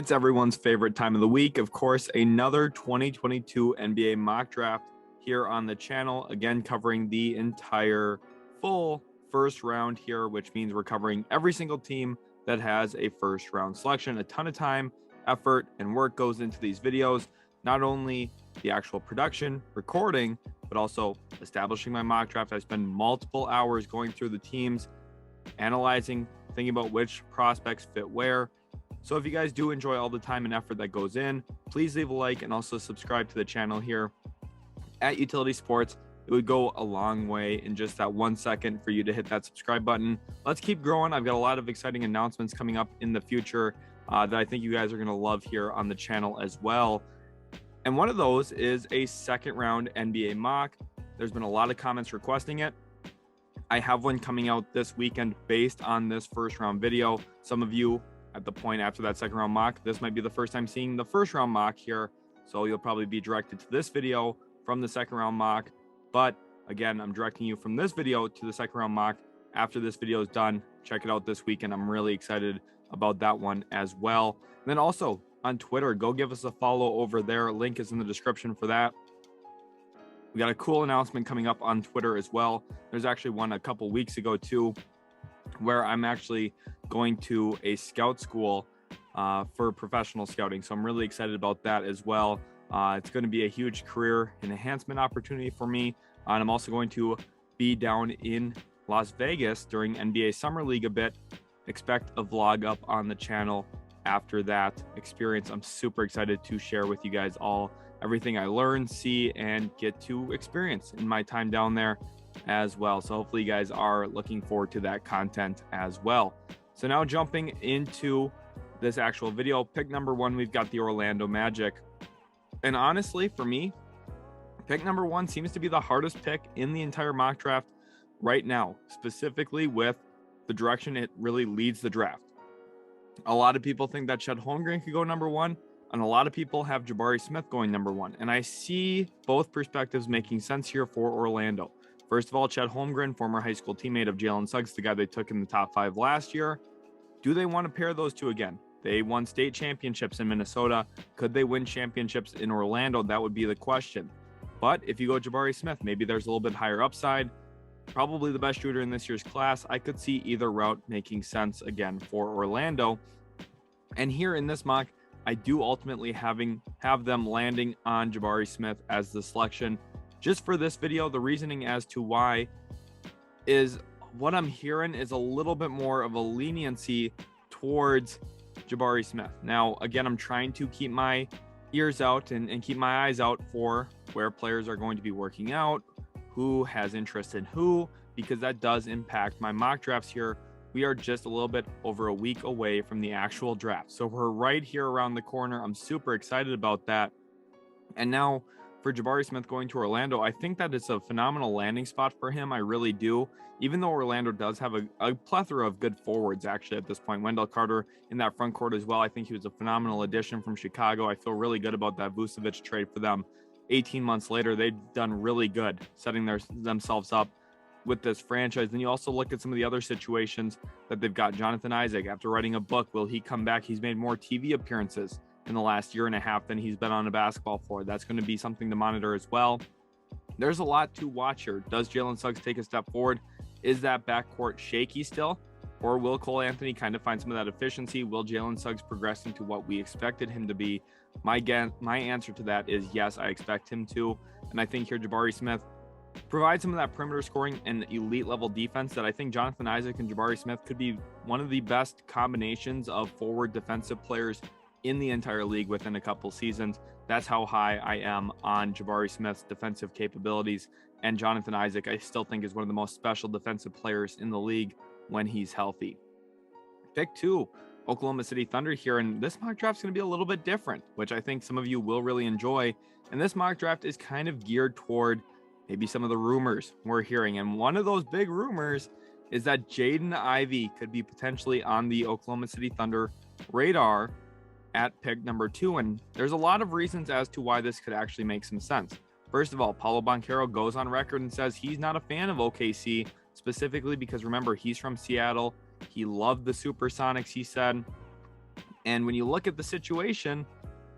It's everyone's favorite time of the week. Of course, another 2022 NBA mock draft here on the channel. Again, covering the entire full first round here, which means we're covering every single team that has a first round selection. A ton of time, effort, and work goes into these videos. Not only the actual production, recording, but also establishing my mock draft. I spend multiple hours going through the teams, analyzing, thinking about which prospects fit where. So if you guys do enjoy all the time and effort that goes in, please leave a like and also subscribe to the channel here at Utility Sports. It would go a long way in just that 1 second for you to hit that subscribe button. Let's keep growing. I've got a lot of exciting announcements coming up in the future that I think you guys are going to love here on the channel as well. And one of those is a second round NBA mock. There's been a lot of comments requesting it. I have one coming out this weekend based on this first round video. Some of you at the point after that second round mock, this might be the first time seeing the first round mock here. So you'll probably be directed to this video from the second round mock. But again, I'm directing you from this video to the second round mock after this video is done. Check it out this weekend. I'm really excited about that one as well. And then also on Twitter, go give us a follow over there. Link is in the description for that. We got a cool announcement coming up on Twitter as well. There's actually one a couple weeks ago too, where I'm actually going to a scout school for professional scouting. So I'm really excited about that as well. It's going to be a huge career and enhancement opportunity for me. And I'm also going to be down in Las Vegas during NBA Summer League a bit. Expect a vlog up on the channel after that experience. I'm super excited to share with you guys all everything I learn, see, and get to experience in my time down there as well. So hopefully you guys are looking forward to that content as well. So now jumping into this actual video, pick number one, we've got the Orlando Magic. And honestly, for me, pick number one seems to be the hardest pick in the entire mock draft right now, specifically with the direction it really leads the draft. A lot of people think that Chet Holmgren could go number one, and a lot of people have Jabari Smith going number one. And I see both perspectives making sense here for Orlando. First of all, Chet Holmgren, former high school teammate of Jalen Suggs, the guy they took in the top 5 last year. Do they want to pair those two again? They won state championships in Minnesota. Could they win championships in Orlando? That would be the question. But if you go Jabari Smith, maybe there's a little bit higher upside. Probably the best shooter in this year's class. I could see either route making sense again for Orlando. And here in this mock, I do ultimately have them landing on Jabari Smith as the selection. Just for this video, the reasoning as to why is what I'm hearing is a little bit more of a leniency towards Jabari Smith. Now, again, I'm trying to keep my ears out and keep my eyes out for where players are going to be working out, who has interest in who, because that does impact my mock drafts here. We are just a little bit over a week away from the actual draft. So we're right here around the corner. I'm super excited about that. And now for Jabari Smith going to Orlando, I think that it's a phenomenal landing spot for him. I really do. Even though Orlando does have a plethora of good forwards actually at this point. Wendell Carter in that front court as well. I think he was a phenomenal addition from Chicago. I feel really good about that Vucevic trade for them. 18 months later, they've done really good setting themselves up with this franchise. Then you also look at some of the other situations that they've got. Jonathan Isaac, after writing a book, will he come back? He's made more TV appearances in the last year and a half than he's been on a basketball floor. That's going to be something to monitor as well. There's a lot to watch here. Does Jalen Suggs take a step forward? Is that backcourt shaky still? Or will Cole Anthony kind of find some of that efficiency? Will Jalen Suggs progress into what we expected him to be? My answer to that is yes, I expect him to. And I think here Jabari Smith provide some of that perimeter scoring and elite level defense that I think Jonathan Isaac and Jabari Smith could be one of the best combinations of forward defensive players in the entire league within a couple seasons. That's how high I am on Jabari Smith's defensive capabilities. And Jonathan Isaac, I still think, is one of the most special defensive players in the league when he's healthy. Pick 2, Oklahoma City Thunder here. And this mock draft is going to be a little bit different, which I think some of you will really enjoy. And this mock draft is kind of geared toward maybe some of the rumors we're hearing. And one of those big rumors is that Jaden Ivey could be potentially on the Oklahoma City Thunder radar at pick number 2. And there's a lot of reasons as to why this could actually make some sense. First of all, Paulo Banchero goes on record and says he's not a fan of OKC, specifically because remember, he's from Seattle. He loved the Supersonics, he said. And when you look at the situation,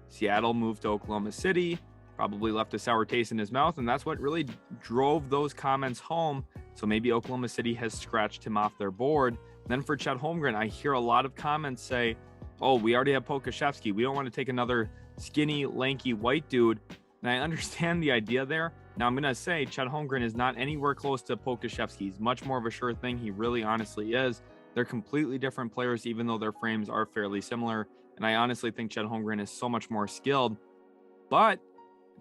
Seattle moved to Oklahoma City, probably left a sour taste in his mouth, and that's what really drove those comments home. So maybe Oklahoma City has scratched him off their board. And then for Chet Holmgren, I hear a lot of comments say, oh, we already have Pokusevski. We don't want to take another skinny, lanky white dude. And I understand the idea there. Now, I'm going to say Chet Holmgren is not anywhere close to Pokusevski. He's much more of a sure thing. He really honestly is. They're completely different players, even though their frames are fairly similar. And I honestly think Chet Holmgren is so much more skilled. But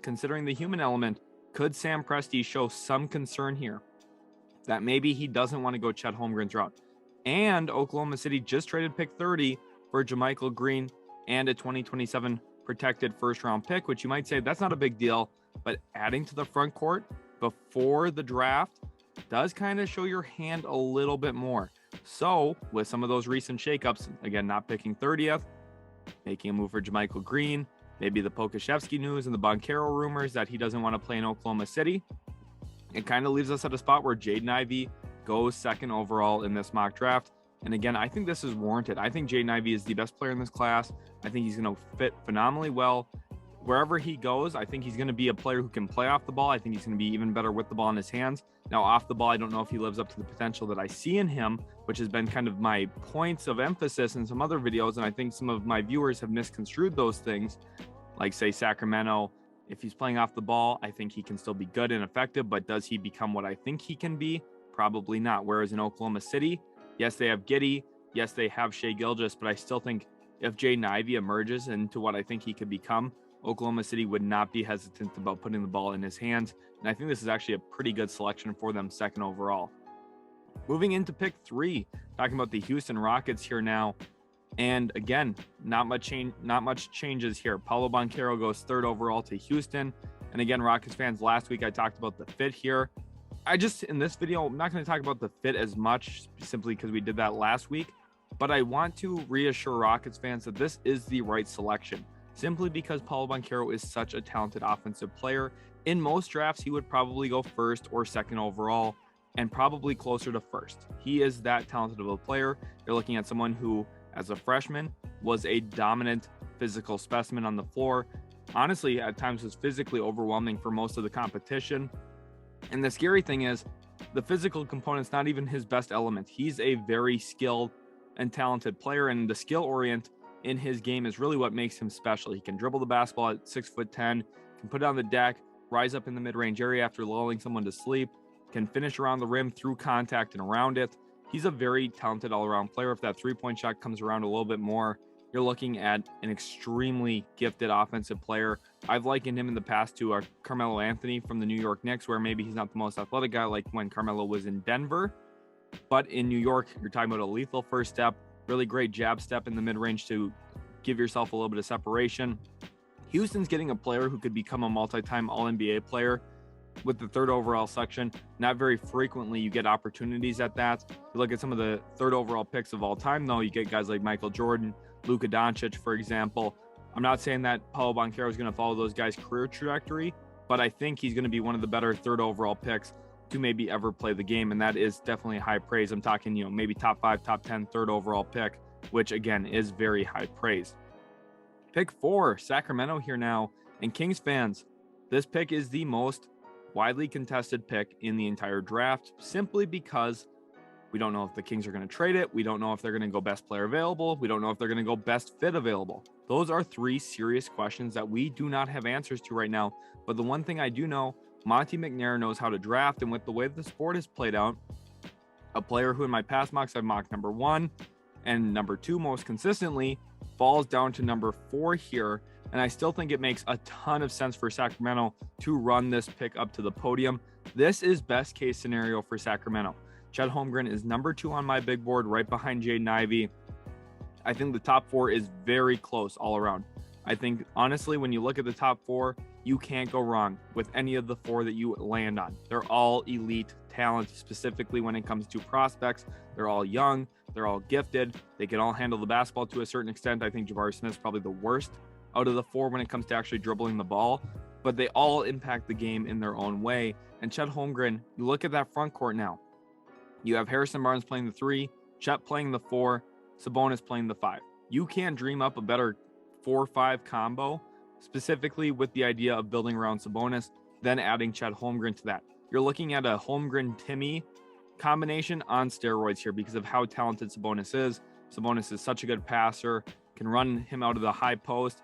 considering the human element, could Sam Presti show some concern here that maybe he doesn't want to go Chet Holmgren's route? And Oklahoma City just traded pick 30 for JaMychal Green and a 2027 protected first round pick, which you might say that's not a big deal, but adding to the front court before the draft does kind of show your hand a little bit more. So with some of those recent shakeups, again, not picking 30th, making a move for JaMychal Green, maybe the Pokusevski news and the Banchero rumors that he doesn't want to play in Oklahoma City, it kind of leaves us at a spot where Jaden Ivey goes second overall in this mock draft. And again, I think this is warranted. I think Jaden Ivey is the best player in this class. I think he's going to fit phenomenally well. Wherever he goes, I think he's going to be a player who can play off the ball. I think he's going to be even better with the ball in his hands. Now, off the ball, I don't know if he lives up to the potential that I see in him, which has been kind of my points of emphasis in some other videos. And I think some of my viewers have misconstrued those things, like say Sacramento. If he's playing off the ball, I think he can still be good and effective, but does he become what I think he can be? Probably not. Whereas in Oklahoma City, yes, they have Giddey. Yes, they have Shai Gilgeous, but I still think if Jaden Ivey emerges into what I think he could become, Oklahoma City would not be hesitant about putting the ball in his hands. And I think this is actually a pretty good selection for them second overall. Moving into pick 3, talking about the Houston Rockets here now. And again, not much changes here. Paolo Banchero goes third overall to Houston. And again, Rockets fans, last week I talked about the fit here. In this video, I'm not going to talk about the fit as much simply because we did that last week, but I want to reassure Rockets fans that this is the right selection, simply because Paolo Banchero is such a talented offensive player. In most drafts, he would probably go first or second overall and probably closer to first. He is that talented of a player. You're looking at someone who, as a freshman, was a dominant physical specimen on the floor. Honestly, at times was physically overwhelming for most of the competition. And the scary thing is the physical component's not even his best element. He's a very skilled and talented player, and the skill orient in his game is really what makes him special. He can dribble the basketball at 6'10", can put it on the deck, rise up in the mid-range area after lulling someone to sleep, can finish around the rim through contact and around it. He's a very talented all-around player. If that three-point shot comes around a little bit more, you're looking at an extremely gifted offensive player. I've likened him in the past to Carmelo Anthony from the New York Knicks, where maybe he's not the most athletic guy like when Carmelo was in Denver. But in New York, you're talking about a lethal first step, really great jab step in the mid-range to give yourself a little bit of separation. Houston's getting a player who could become a multi-time All-NBA player with the third overall section. Not very frequently you get opportunities at that. You look at some of the third overall picks of all time, though, you get guys like Michael Jordan, Luka Doncic, for example. I'm not saying that Paolo Banchero is going to follow those guys' career trajectory, but I think he's going to be one of the better third overall picks to maybe ever play the game, and that is definitely high praise. I'm talking, maybe top 5, top 10 third overall pick, which again is very high praise. Pick 4, Sacramento here now, and Kings fans, this pick is the most widely contested pick in the entire draft, simply because we don't know if the Kings are going to trade it. We don't know if they're going to go best player available. We don't know if they're going to go best fit available. Those are 3 serious questions that we do not have answers to right now. But the one thing I do know, Monty McNair knows how to draft, and with the way the sport has played out, a player who in my past mocks I've mocked number 1 and number 2 most consistently falls down to number 4 here. And I still think it makes a ton of sense for Sacramento to run this pick up to the podium. This is best case scenario for Sacramento. Chet Holmgren is number 2 on my big board, right behind Jaden Ivey. I think the top 4 is very close all around. I think, honestly, when you look at the top 4, you can't go wrong with any of the 4 that you land on. They're all elite talent, specifically when it comes to prospects. They're all young. They're all gifted. They can all handle the basketball to a certain extent. I think Jabari Smith's probably the worst out of the 4 when it comes to actually dribbling the ball, but they all impact the game in their own way. And Chet Holmgren, you look at that front court now. You have Harrison Barnes playing the 3, Chet playing the 4, Sabonis playing the 5. you can't dream up a better 4-5 combo, specifically with the idea of building around Sabonis, then adding Chet Holmgren to that. You're looking at a Holmgren-Timmy combination on steroids here because of how talented Sabonis is. Sabonis is such a good passer, can run him out of the high post.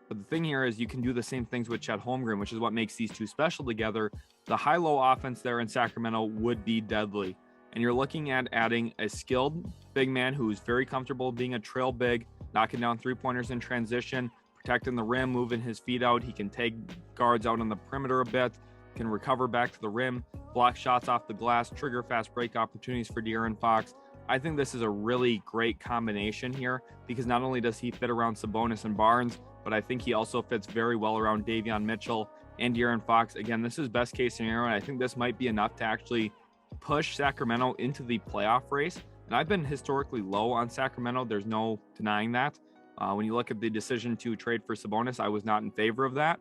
But the thing here is you can do the same things with Chet Holmgren, which is what makes these two special together. The high-low offense there in Sacramento would be deadly. And you're looking at adding a skilled big man who's very comfortable being a trail big, knocking down three-pointers in transition, protecting the rim, moving his feet out. He can take guards out on the perimeter a bit, can recover back to the rim, block shots off the glass, trigger fast break opportunities for De'Aaron Fox. I think this is a really great combination here because not only does he fit around Sabonis and Barnes, but I think he also fits very well around Davion Mitchell and De'Aaron Fox. Again, this is best case scenario, and I think this might be enough to actually push Sacramento into the playoff race. And I've been historically low on Sacramento. There's no denying that. When you look at the decision to trade for Sabonis, I was not in favor of that.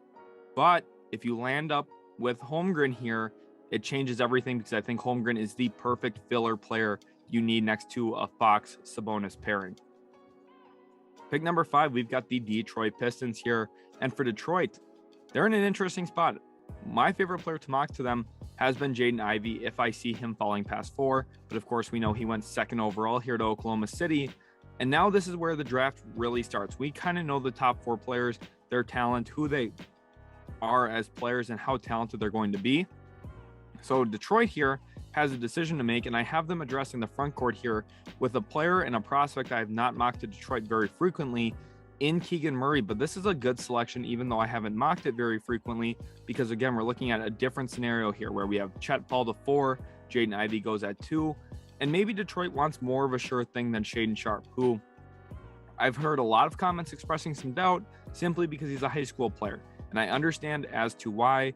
But if you land up with Holmgren here, it changes everything because I think Holmgren is the perfect filler player you need next to a Fox-Sabonis pairing. Pick number 5, we've got the Detroit Pistons here. And for Detroit, they're in an interesting spot. My favorite player to mock to them has been Jaden Ivey if I see him falling past 4. But of course, we know he went 2nd overall here to Oklahoma City. And now this is where the draft really starts. We kind of know the top 4 players, their talent, who they are as players, and how talented they're going to be. So Detroit here has a decision to make, and I have them addressing the front court here with a player and a prospect I have not mocked to Detroit very frequently in Keegan Murray, but this is a good selection even though I haven't mocked it very frequently because, again, we're looking at a different scenario here where we have Chet fall to 4, Jaden Ivey goes at 2, and maybe Detroit wants more of a sure thing than Shaedon Sharpe, who I've heard a lot of comments expressing some doubt simply because he's a high school player, and I understand as to why.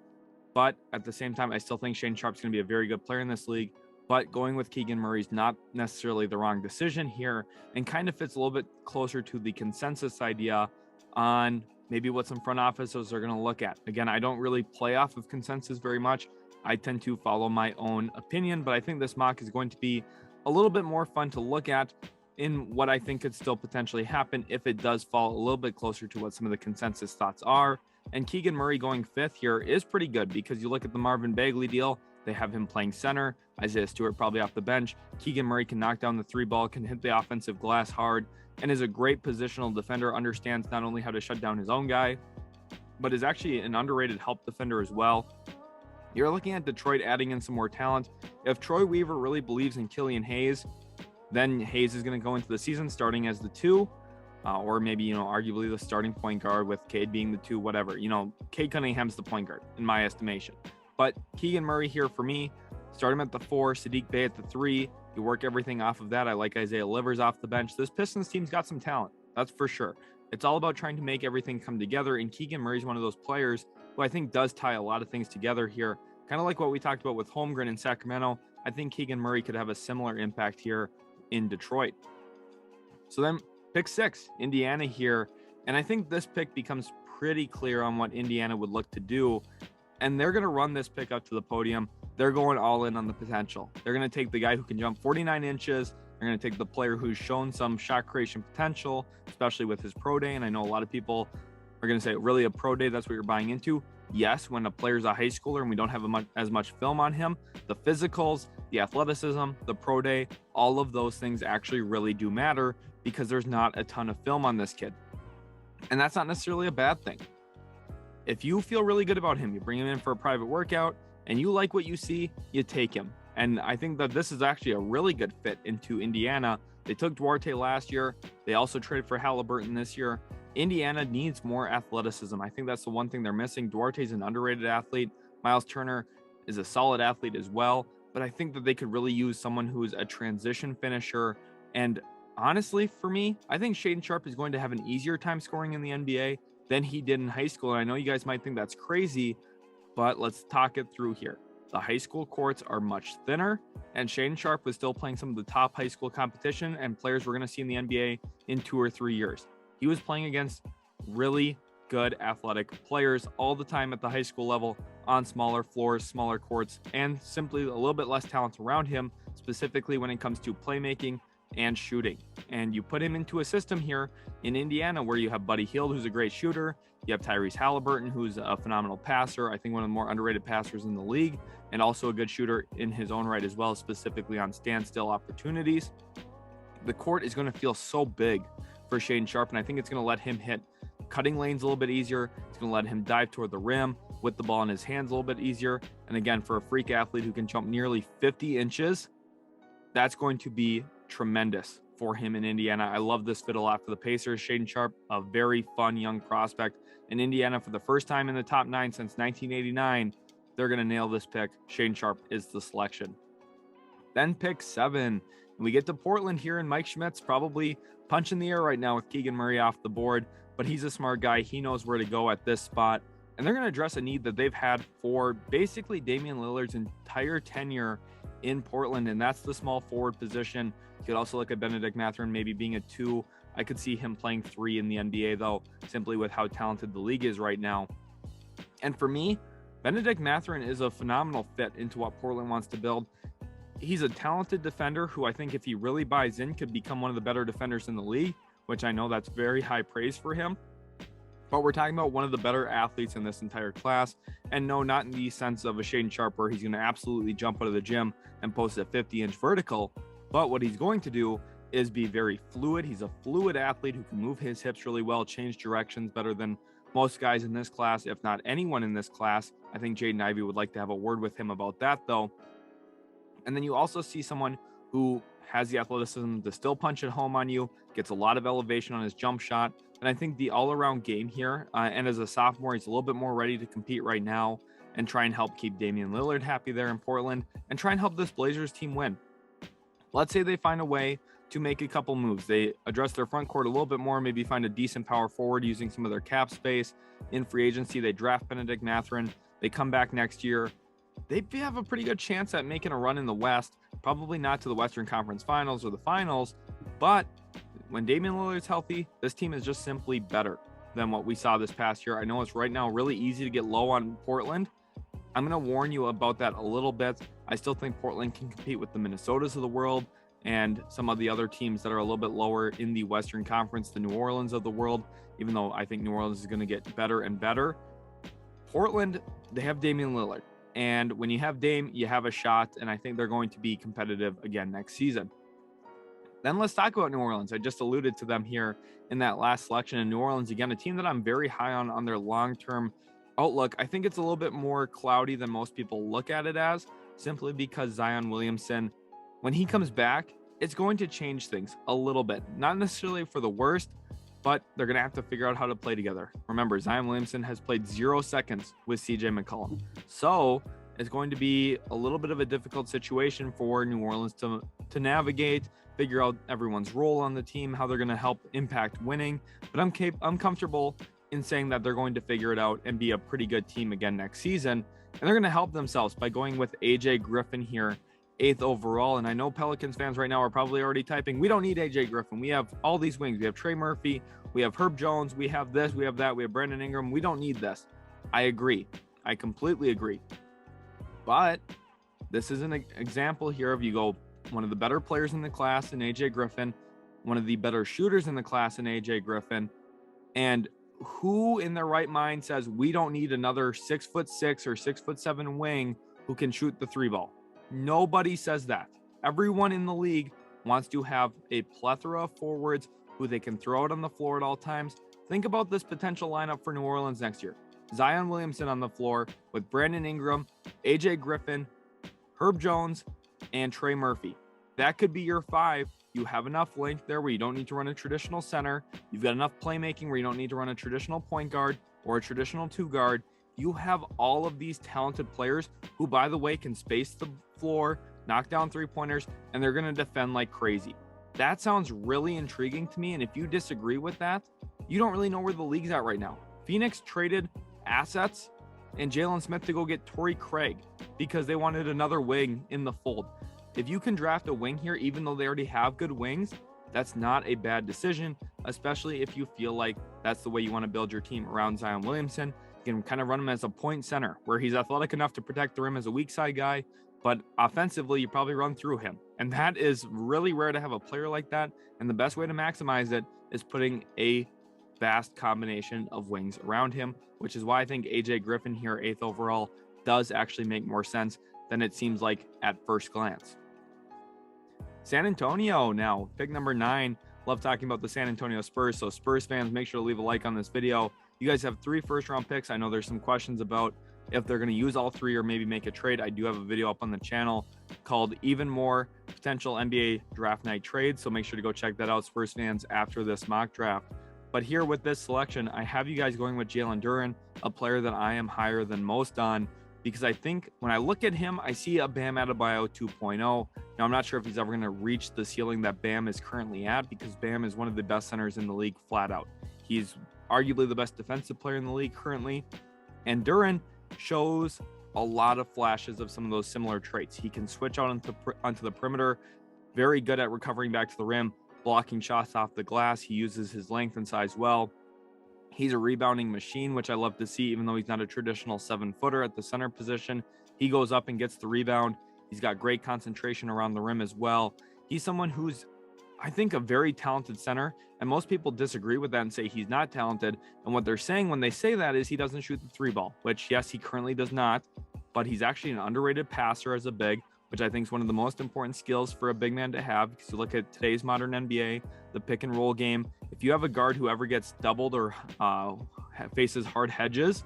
But at the same time, I still think Shaedon Sharpe's going to be a very good player in this league. But going with Keegan Murray is not necessarily the wrong decision here and kind of fits a little bit closer to the consensus idea on maybe what some front offices are going to look at. Again, I don't really play off of consensus very much. I tend to follow my own opinion, but I think this mock is going to be a little bit more fun to look at in what I think could still potentially happen if it does fall a little bit closer to what some of the consensus thoughts are. And Keegan Murray going 5th here is pretty good because you look at the Marvin Bagley deal, they have him playing center, Isaiah Stewart probably off the bench. Keegan Murray can knock down the 3 ball, can hit the offensive glass hard, and is a great positional defender, understands not only how to shut down his own guy, but is actually an underrated help defender as well. You're looking at Detroit adding in some more talent. If Troy Weaver really believes in Killian Hayes, then Hayes is going to go into the season starting as the 2. Or maybe, arguably the starting point guard with Cade being the 2, whatever. Cade Cunningham's the point guard in my estimation. But Keegan Murray here for me, start him at the 4, Sadiq Bey at the 3. You work everything off of that. I like Isaiah Livers off the bench. This Pistons team's got some talent, that's for sure. It's all about trying to make everything come together, and Keegan Murray's one of those players who I think does tie a lot of things together here. Kind of like what we talked about with Holmgren in Sacramento. I think Keegan Murray could have a similar impact here in Detroit. So then pick 6, Indiana here. And I think this pick becomes pretty clear on what Indiana would look to do. And they're going to run this pick up to the podium. They're going all in on the potential. They're going to take the guy who can jump 49 inches. They're going to take the player who's shown some shot creation potential, especially with his pro day. And I know a lot of people are going to say, really, a pro day, that's what you're buying into? Yes, when a player's a high schooler and we don't have as much film on him, the physicals, the athleticism, the pro day, all of those things actually really do matter because there's not a ton of film on this kid. And that's not necessarily a bad thing. If you feel really good about him, you bring him in for a private workout and you like what you see, you take him. And I think that this is actually a really good fit into Indiana. They took Duarte last year. They also traded for Halliburton this year. Indiana needs more athleticism. I think that's the one thing they're missing. Duarte's an underrated athlete. Miles Turner is a solid athlete as well. But I think that they could really use someone who is a transition finisher. And honestly, for me, I think Shaedon Sharpe is going to have an easier time scoring in the NBA than he did in high school. And I know you guys might think that's crazy, but let's talk it through here. The high school courts are much thinner, and Shaedon Sharpe was still playing some of the top high school competition and players we're going to see in the NBA in 2 or 3 years. He was playing against really good athletic players all the time at the high school level on smaller floors, smaller courts, and simply a little bit less talent around him, specifically when it comes to playmaking and shooting. And you put him into a system here in Indiana where you have Buddy Hield, who's a great shooter. You have Tyrese Halliburton, who's a phenomenal passer. I think one of the more underrated passers in the league, and also a good shooter in his own right as well, specifically on standstill opportunities. The court is going to feel so big for Shaedon Sharpe, and I think it's going to let him hit cutting lanes a little bit easier. It's going to let him dive toward the rim with the ball in his hands a little bit easier. And again, for a freak athlete who can jump nearly 50 inches, that's going to be tremendous for him in Indiana. I love this fit a lot for the Pacers. Shaedon Sharpe, a very fun young prospect in Indiana for the first time in the top 9 since 1989. They're going to nail this pick. Shaedon Sharpe is the selection. Then pick 7. We get to Portland here, and Mike Schmidt's probably punching the air right now with Keegan Murray off the board, but he's a smart guy. He knows where to go at this spot, and they're going to address a need that they've had for basically Damian Lillard's entire tenure in Portland, and that's the small forward position. You could also look at Benedict Mathurin maybe being a 2. I could see him playing 3 in the NBA, though, simply with how talented the league is right now. And for me, Benedict Mathurin is a phenomenal fit into what Portland wants to build. He's a talented defender who I think if he really buys in could become one of the better defenders in the league, which I know that's very high praise for him. But we're talking about one of the better athletes in this entire class. And no, not in the sense of a Shaedon Sharpe where he's going to absolutely jump out of the gym and post a 50-inch vertical. But what he's going to do is be very fluid. He's a fluid athlete who can move his hips really well, change directions better than most guys in this class, if not anyone in this class. I think Jaden Ivey would like to have a word with him about that, though. And then you also see someone who has the athleticism to still punch it home on you, gets a lot of elevation on his jump shot. And I think the all-around game here, and as a sophomore, he's a little bit more ready to compete right now and try and help keep Damian Lillard happy there in Portland and try and help this Blazers team win. Let's say they find a way to make a couple moves. They address their front court a little bit more, maybe find a decent power forward using some of their cap space. In free agency, they draft Benedict Mathurin. They come back next year. They have a pretty good chance at making a run in the West, probably not to the Western Conference Finals or the Finals, but when Damian Lillard's healthy, this team is just simply better than what we saw this past year. I know it's right now really easy to get low on Portland. I'm going to warn you about that a little bit. I still think Portland can compete with the Minnesotas of the world and some of the other teams that are a little bit lower in the Western Conference, the New Orleans of the world, even though I think New Orleans is going to get better and better. Portland, they have Damian Lillard. And when you have Dame, you have a shot, and I think they're going to be competitive again next season. Then let's talk about New Orleans. I just alluded to them here in that last selection. In New Orleans, again, a team that I'm very high on their long-term outlook. I think it's a little bit more cloudy than most people look at it as, simply because Zion Williamson, when he comes back, it's going to change things a little bit. Not necessarily for the worst, but they're going to have to figure out how to play together. Remember, Zion Williamson has played 0 seconds with CJ McCollum. So it's going to be a little bit of a difficult situation for New Orleans to navigate, figure out everyone's role on the team, how they're going to help impact winning. But I'm comfortable in saying that they're going to figure it out and be a pretty good team again next season. And they're going to help themselves by going with AJ Griffin here, 8th overall. And I know Pelicans fans right now are probably already typing, we don't need AJ Griffin. We have all these wings. We have Trey Murphy. We have Herb Jones. We have this. We have that. We have Brandon Ingram. We don't need this. I agree. I completely agree. But this is an example here of you go one of the better players in the class in AJ Griffin, one of the better shooters in the class in AJ Griffin. And who in their right mind says we don't need another 6'6" or 6'7" wing who can shoot the 3 ball? Nobody says that. Everyone in the league wants to have a plethora of forwards who they can throw out on the floor at all times. Think about this potential lineup for New Orleans next year. Zion Williamson on the floor with Brandon Ingram, AJ Griffin, Herb Jones, and Trey Murphy. That could be your 5. You have enough length there where you don't need to run a traditional center. You've got enough playmaking where you don't need to run a traditional point guard or a traditional 2 guard. You have all of these talented players who, by the way, can space the floor, knock down 3-pointers, and they're going to defend like crazy. That sounds really intriguing to me. And if you disagree with that, you don't really know where the league's at right now. Phoenix traded assets and Jalen Smith to go get Torrey Craig because they wanted another wing in the fold. If you can draft a wing here, even though they already have good wings, that's not a bad decision, especially if you feel like that's the way you want to build your team around Zion Williamson. You can kind of run him as a point center where he's athletic enough to protect the rim as a weak side guy, but offensively, you probably run through him. And that is really rare to have a player like that. And the best way to maximize it is putting a vast combination of wings around him, which is why I think AJ Griffin here, 8th overall, does actually make more sense than it seems like at first glance. San Antonio now, pick number 9. Love talking about the San Antonio Spurs. So Spurs fans, make sure to leave a like on this video. You guys have 3 first-round picks. I know there's some questions about if they're going to use all 3 or maybe make a trade. I do have a video up on the channel called Even More Potential NBA Draft Night Trades. So make sure to go check that out, Spurs fans, after this mock draft. But here with this selection, I have you guys going with Jalen Duren, a player that I am higher than most on, because I think when I look at him, I see a Bam Adebayo 2.0. Now, I'm not sure if he's ever going to reach the ceiling that Bam is currently at, because Bam is one of the best centers in the league flat out. He's arguably the best defensive player in the league currently. And Duren shows a lot of flashes of some of those similar traits. He can switch out onto the perimeter, very good at recovering back to the rim, blocking shots off the glass. He uses his length and size well. He's a rebounding machine, which I love to see, even though he's not a traditional 7-footer at the center position. He goes up and gets the rebound. He's got great concentration around the rim as well. He's someone who's, I think, a very talented center, and most people disagree with that and say he's not talented. And what they're saying when they say that is he doesn't shoot the 3-ball, which, yes, he currently does not, but he's actually an underrated passer as a big, which I think is one of the most important skills for a big man to have, because you look at today's modern NBA, the pick and roll game. If you have a guard who ever gets doubled or faces hard hedges,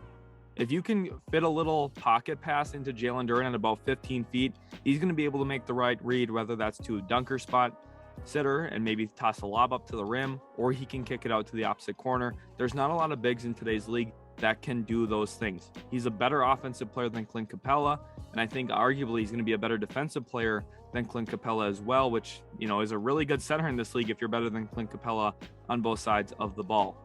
if you can fit a little pocket pass into Jalen Duren at about 15 feet, he's going to be able to make the right read, whether that's to a dunker spot, sitter, and maybe toss a lob up to the rim, or he can kick it out to the opposite corner. There's not a lot of bigs in today's league that can do those things. He's a better offensive player than Clint Capella, and I think arguably he's going to be a better defensive player than Clint Capella as well, which, you know, is a really good center in this league if you're better than Clint Capella on both sides of the ball.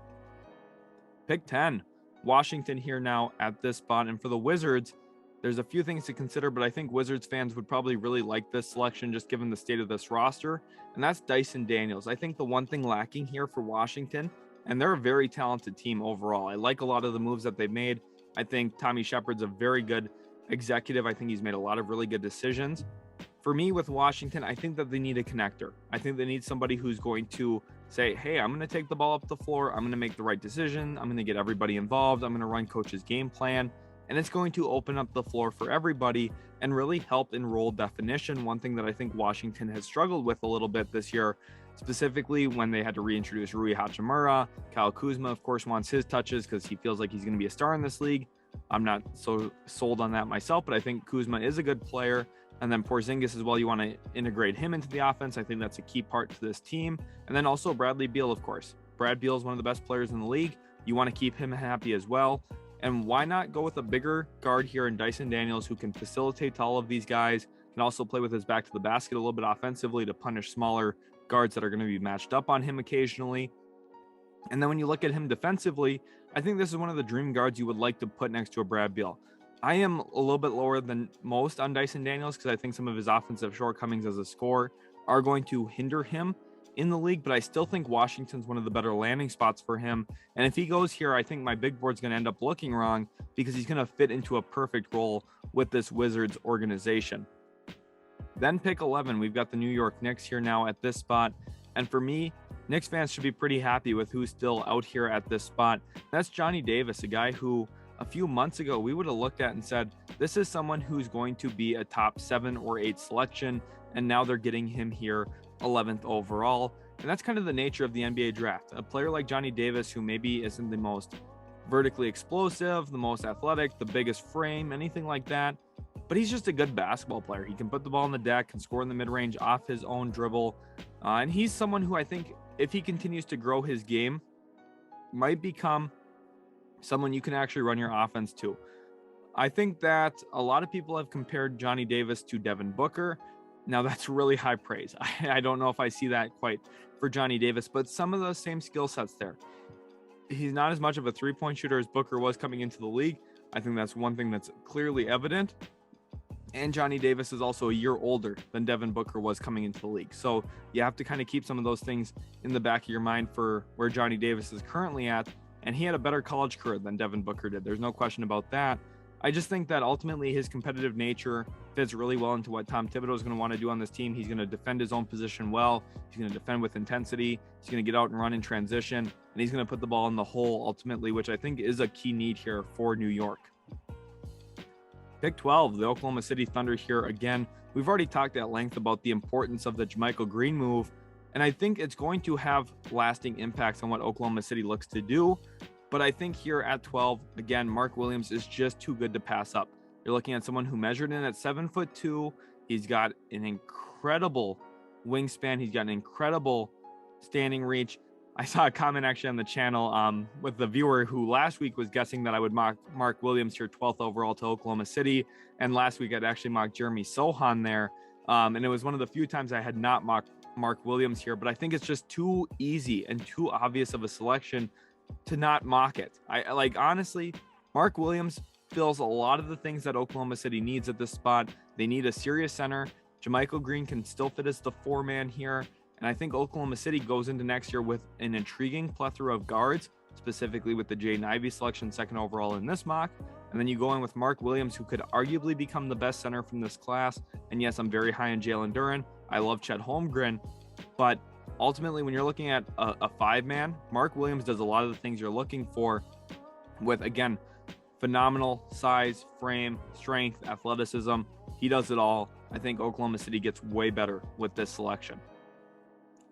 Pick 10, Washington here now at this spot. And for the Wizards, there's a few things to consider, but I think Wizards fans would probably really like this selection just given the state of this roster, and that's Dyson Daniels. I think the one thing lacking here for Washington, and they're a very talented team overall. I like a lot of the moves that they've made. I think Tommy Shepard's a very good executive. I think he's made a lot of really good decisions. For me with Washington, I think that they need a connector. I think they need somebody who's going to say, hey, I'm going to take the ball up the floor. I'm going to make the right decision. I'm going to get everybody involved. I'm going to run coach's game plan. And it's going to open up the floor for everybody and really help in role definition. One thing that I think Washington has struggled with a little bit this year, specifically when they had to reintroduce Rui Hachimura. Kyle Kuzma, of course, wants his touches because he feels like he's going to be a star in this league. I'm not so sold on that myself, but I think Kuzma is a good player. And then Porzingis as well, you want to integrate him into the offense. I think that's a key part to this team. And then also Bradley Beal, of course. Brad Beal is one of the best players in the league. You want to keep him happy as well. And why not go with a bigger guard here in Dyson Daniels, who can facilitate to all of these guys, can also play with his back to the basket a little bit offensively to punish smaller guards that are going to be matched up on him occasionally. And then when you look at him defensively, I think this is one of the dream guards you would like to put next to a Brad Beal. I am a little bit lower than most on Dyson Daniels because I think some of his offensive shortcomings as a scorer are going to hinder him in the league, but I still think Washington's one of the better landing spots for him. And if he goes here, I think my big board's going to end up looking wrong because he's going to fit into a perfect role with this Wizards organization. Then pick 11, we've got the New York Knicks here now at this spot. And for me, Knicks fans should be pretty happy with who's still out here at this spot. That's Johnny Davis, a guy who a few months ago we would have looked at and said, this is someone who's going to be a top 7 or 8 selection. And now they're getting him here 11th overall. And that's kind of the nature of the NBA draft. A player like Johnny Davis, who maybe isn't the most vertically explosive, the most athletic, the biggest frame, anything like that, but he's just a good basketball player. He can put the ball on the deck, can score in the mid-range off his own dribble. And he's someone who I think, if he continues to grow his game, might become someone you can actually run your offense to. I think that a lot of people have compared Johnny Davis to Devin Booker. Now, that's really high praise. I don't know if I see that quite for Johnny Davis, but some of those same skill sets there. He's not as much of a three-point shooter as Booker was coming into the league. I think that's one thing that's clearly evident. And Johnny Davis is also a year older than Devin Booker was coming into the league. So you have to kind of keep some of those things in the back of your mind for where Johnny Davis is currently at. And he had a better college career than Devin Booker did. There's no question about that. I just think that ultimately his competitive nature fits really well into what Tom Thibodeau is going to want to do on this team. He's going to defend his own position well. He's going to defend with intensity. He's going to get out and run in transition, and he's going to put the ball in the hole ultimately, which I think is a key need here for New York. Pick 12, the Oklahoma City Thunder here again. We've already talked at length about the importance of the JaMychal Green move, and I think it's going to have lasting impacts on what Oklahoma City looks to do. But I think here at 12, again, Mark Williams is just too good to pass up. You're looking at someone who measured in at 7'2". He's got an incredible wingspan. He's got an incredible standing reach. I saw a comment actually on the channel with the viewer who last week was guessing that I would mock Mark Williams here 12th overall to Oklahoma City. And last week I'd actually mocked Jeremy Sohan there. And it was one of the few times I had not mocked Mark Williams here, but I think it's just too easy and too obvious of a selection to not mock it. Honestly, Mark Williams fills a lot of the things that Oklahoma City needs at this spot. They need a serious center. JaMychal Green can still fit as the 4-man here. And I think Oklahoma City goes into next year with an intriguing plethora of guards, specifically with the Jaden Ivey selection 2nd overall in this mock. And then you go in with Mark Williams, who could arguably become the best center from this class. And yes, I'm very high on Jalen Duren. I love Chet Holmgren. But ultimately, when you're looking at a 5-man, Mark Williams does a lot of the things you're looking for with, again, phenomenal size, frame, strength, athleticism. He does it all. I think Oklahoma City gets way better with this selection.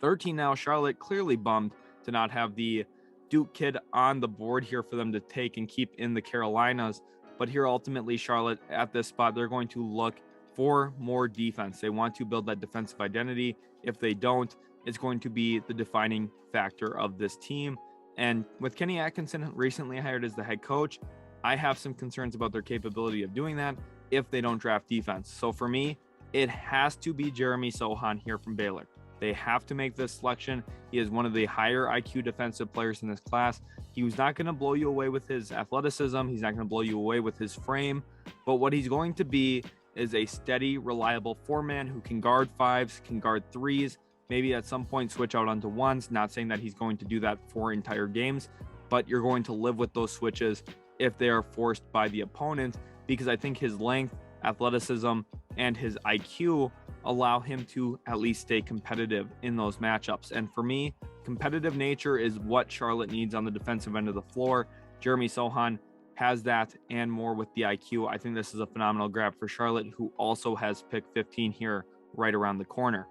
13 now, Charlotte, clearly bummed to not have the Duke kid on the board here for them to take and keep in the Carolinas. But here, ultimately, Charlotte at this spot, they're going to look for more defense. They want to build that defensive identity. If they don't, it's going to be the defining factor of this team. And with Kenny Atkinson recently hired as the head coach, I have some concerns about their capability of doing that if they don't draft defense. So for me, it has to be Jeremy Sohan here from Baylor. They have to make this selection. He is one of the higher IQ defensive players in this class. He was not going to blow you away with his athleticism. He's not going to blow you away with his frame. But what he's going to be is a steady, reliable 4-man who can guard 5s, can guard 3s, maybe at some point switch out onto 1s. Not saying that he's going to do that for entire games, but you're going to live with those switches if they are forced by the opponent, because I think his length, athleticism, and his IQ allow him to at least stay competitive in those matchups. And for me, competitive nature is what Charlotte needs on the defensive end of the floor. Jeremy Sohan has that and more with the IQ. I think this is a phenomenal grab for Charlotte, who also has pick 15 here right around the corner.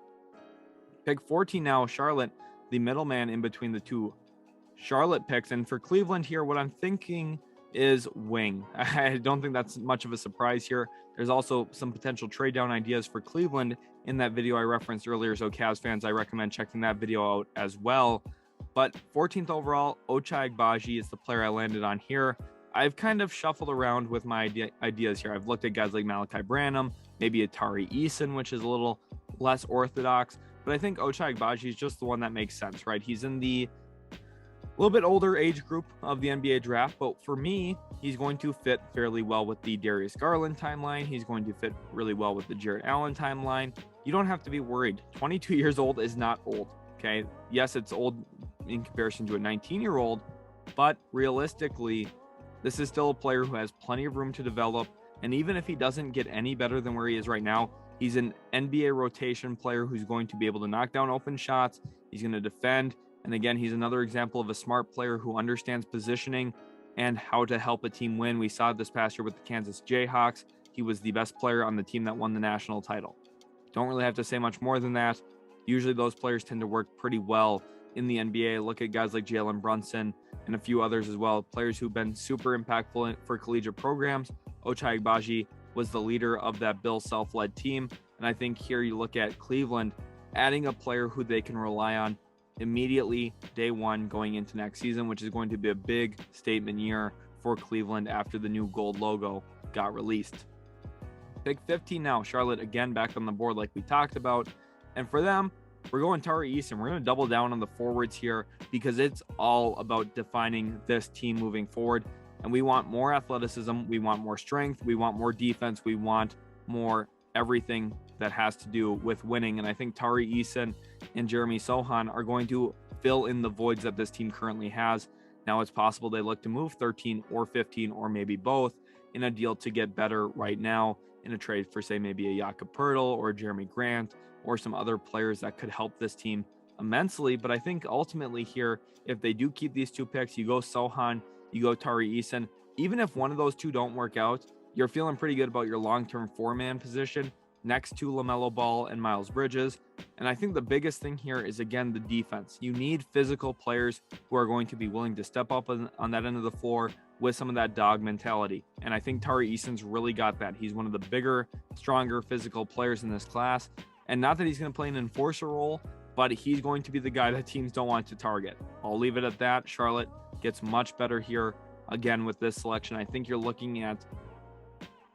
Pick 14 now, Charlotte, the middleman in between the two Charlotte picks. And for Cleveland here, what I'm thinking is wing. I don't think that's much of a surprise here. There's also some potential trade down ideas for Cleveland in that video I referenced earlier. So Cavs fans, I recommend checking that video out as well. But 14th overall, Ochai Agbaji is the player I landed on here. I've kind of shuffled around with my ideas here. I've looked at guys like Malachi Branham, maybe Atari Eason, which is a little less orthodox, but I think Ochai Agbaji is just the one that makes sense, right? He's in the little bit older age group of the NBA draft, but for me, he's going to fit fairly well with the Darius Garland timeline. He's going to fit really well with the Jarrett Allen timeline. You don't have to be worried. 22 years old is not old, okay? Yes, it's old in comparison to a 19-year-old, but realistically, this is still a player who has plenty of room to develop. And even if he doesn't get any better than where he is right now, he's an NBA rotation player who's going to be able to knock down open shots. He's going to defend. And again, he's another example of a smart player who understands positioning and how to help a team win. We saw it this past year with the Kansas Jayhawks. He was the best player on the team that won the national title. Don't really have to say much more than that. Usually those players tend to work pretty well in the NBA. Look at guys like Jalen Brunson and a few others as well, players who've been super impactful for collegiate programs. Ochai Agbaji was the leader of that Bill Self-led team. And I think here you look at Cleveland adding a player who they can rely on immediately day one going into next season, which is going to be a big statement year for Cleveland after the new gold logo got released. Pick 15 now, Charlotte again back on the board like we talked about. And for them, we're going Tari Eason. We're going to double down on the forwards here because it's all about defining this team moving forward. And we want more athleticism. We want more strength. We want more defense. We want more everything that has to do with winning. And I think Tari Eason and Jeremy Sohan are going to fill in the voids that this team currently has. Now it's possible they look to move 13 or 15 or maybe both. in a deal to get better right now in a trade for, say, maybe a Jakob Poeltl or Jeremy Grant or some other players that could help this team immensely. But I think ultimately here, if they do keep these two picks, you go Sohan, you go Tari Eason, even if one of those two don't work out, you're feeling pretty good about your long-term four-man position next to LaMelo Ball and Miles Bridges. And I think the biggest thing here is, again, the defense. You need physical players who are going to be willing to step up on that end of the floor with some of that dog mentality. And I think Tari Eason's really got that. He's one of the bigger, stronger physical players in this class. And not that he's going to play an enforcer role, but he's going to be the guy that teams don't want to target. I'll leave it at that. Charlotte gets much better here again with this selection. I think you're looking at,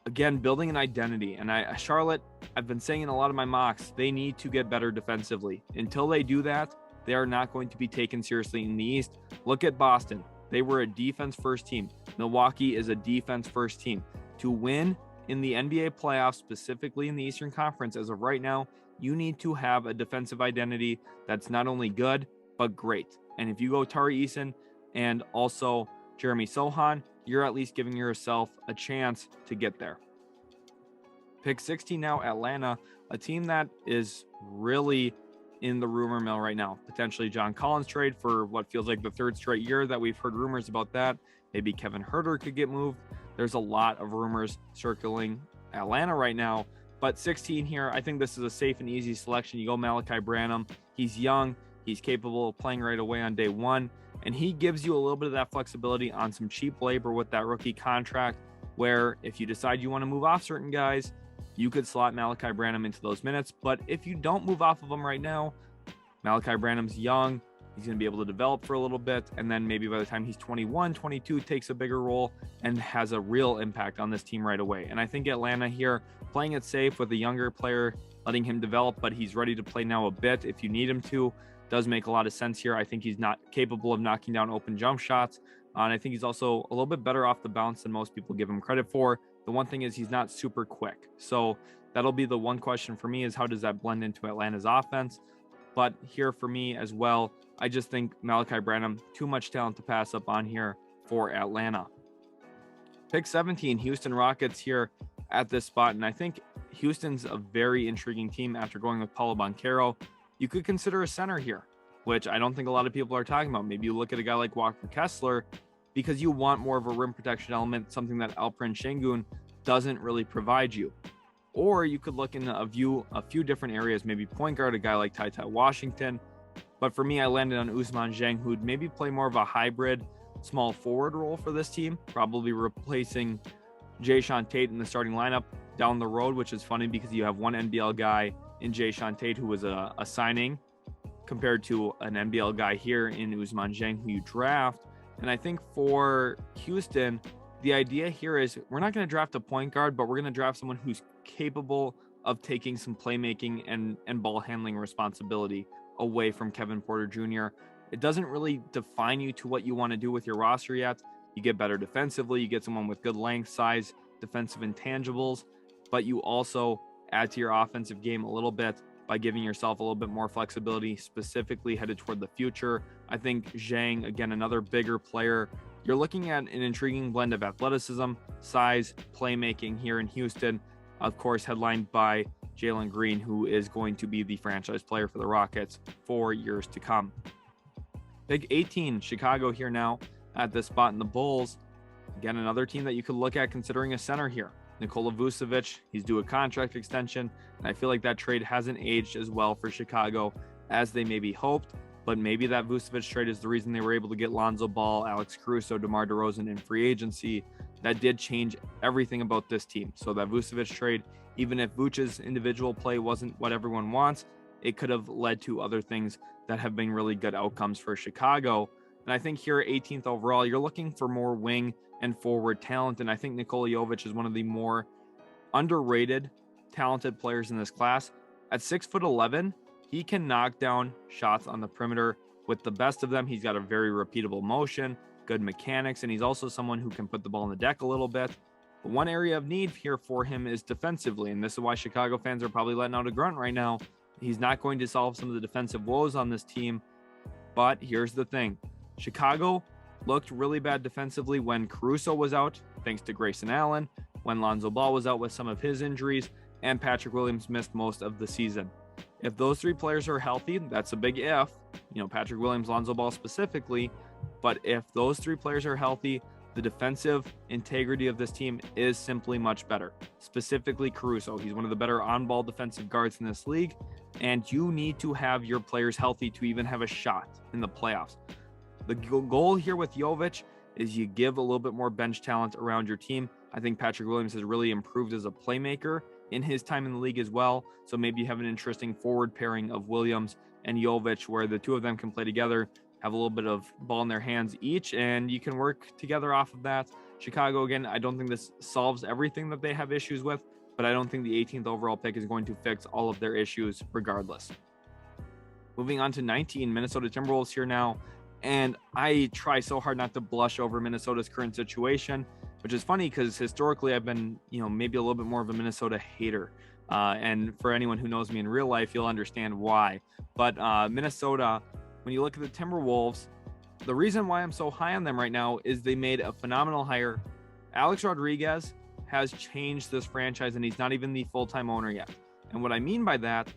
again, building an identity. And Charlotte, I've been saying in a lot of my mocks, they need to get better defensively. Until they do that, they are not going to be taken seriously in the East. Look at Boston. They were a defense-first team. Milwaukee is a defense-first team. To win in the NBA playoffs, specifically in the Eastern Conference, as of right now, you need to have a defensive identity that's not only good, but great. And if you go Tari Eason and also Jeremy Sohan, you're at least giving yourself a chance to get there. Pick 16 now, Atlanta, a team that is really in the rumor mill right now. Potentially John Collins trade for what feels like the third straight year that we've heard rumors about that. Maybe Kevin Huerter could get moved. There's a lot of rumors circling Atlanta right now. But 16 here, I think this is a safe and easy selection. You go Malachi Branham. He's young. He's capable of playing right away on day one. And he gives you a little bit of that flexibility on some cheap labor with that rookie contract, where if you decide you want to move off certain guys, you could slot Malachi Branham into those minutes. But if you don't move off of him right now, Malachi Branham's young. He's going to be able to develop for a little bit. And then maybe by the time he's 21, 22, takes a bigger role and has a real impact on this team right away. And I think Atlanta here, playing it safe with a younger player, letting him develop, but he's ready to play now a bit if you need him to, does make a lot of sense here. I think he's not capable of knocking down open jump shots. And I think he's also a little bit better off the bounce than most people give him credit for. The one thing is he's not super quick. So that'll be the one question for me, is how does that blend into Atlanta's offense? But here for me as well, I just think Malachi Branham, too much talent to pass up on here for Atlanta. Pick 17, Houston Rockets here at this spot. And I think Houston's a very intriguing team after going with Paulo Banchero. You could consider a center here, which I don't think a lot of people are talking about. Maybe you look at a guy like Walker Kessler because you want more of a rim protection element, something that Alperen Şengün doesn't really provide you. Or you could look in a few different areas, maybe point guard, a guy like Ty Washington. But for me, I landed on Ousmane Dieng, who'd maybe play more of a hybrid small forward role for this team, probably replacing Jae'Sean Tate in the starting lineup down the road, which is funny because you have one NBL guy in Jae'Sean Tate who was a signing compared to an NBL guy here in Ousmane Dieng who you draft. And I think for Houston, the idea here is we're not going to draft a point guard, but we're going to draft someone who's capable of taking some playmaking and ball handling responsibility away from Kevin Porter Jr. It doesn't really define you to what you want to do with your roster yet. You get better defensively, you get someone with good length, size, defensive intangibles, but you also add to your offensive game a little bit by giving yourself a little bit more flexibility, specifically headed toward the future. I think Dieng, again, another bigger player. You're looking at an intriguing blend of athleticism, size, playmaking here in Houston, of course, headlined by Jalen Green, who is going to be the franchise player for the Rockets for years to come. Pick 18, Chicago here now at this spot in the Bulls. Again, another team that you could look at considering a center here. Nikola Vucevic, he's due a contract extension, and I feel like that trade hasn't aged as well for Chicago as they maybe hoped, but maybe that Vucevic trade is the reason they were able to get Lonzo Ball, Alex Caruso, DeMar DeRozan in free agency. That did change everything about this team. So that Vucevic trade, even if Vucevic's individual play wasn't what everyone wants, it could have led to other things that have been really good outcomes for Chicago. And I think here at 18th overall, you're looking for more wing and forward talent. And I think Nikola Jovic is one of the more underrated, talented players in this class. At 6'11", he can knock down shots on the perimeter. With the best of them, he's got a very repeatable motion, good mechanics, and he's also someone who can put the ball on the deck a little bit. But one area of need here for him is defensively, and this is why Chicago fans are probably letting out a grunt right now. He's not going to solve some of the defensive woes on this team, but here's the thing. Chicago looked really bad defensively when Caruso was out thanks to Grayson Allen when Lonzo Ball was out with some of his injuries, and Patrick Williams missed most of the season. If those three players are healthy, that's a big if, Patrick Williams, Lonzo Ball specifically, but if those three players are healthy, the defensive integrity of this team is simply much better. Specifically Caruso, he's one of the better on-ball defensive guards in this league, and you need to have your players healthy to even have a shot in the playoffs. The goal here with Jovic is you give a little bit more bench talent around your team. I think Patrick Williams has really improved as a playmaker in his time in the league as well. So maybe you have an interesting forward pairing of Williams and Jovic where the two of them can play together, have a little bit of ball in their hands each, and you can work together off of that. Chicago, again, I don't think this solves everything that they have issues with, but I don't think the 18th overall pick is going to fix all of their issues regardless. Moving on to 19, Minnesota Timberwolves here now. And I try so hard not to blush over Minnesota's current situation, which is funny because historically I've been, maybe a little bit more of a Minnesota hater. And for anyone who knows me in real life, you'll understand why. But Minnesota, when you look at the Timberwolves, the reason why I'm so high on them right now is they made a phenomenal hire. Alex Rodriguez has changed this franchise, and he's not even the full-time owner yet. And what I mean by that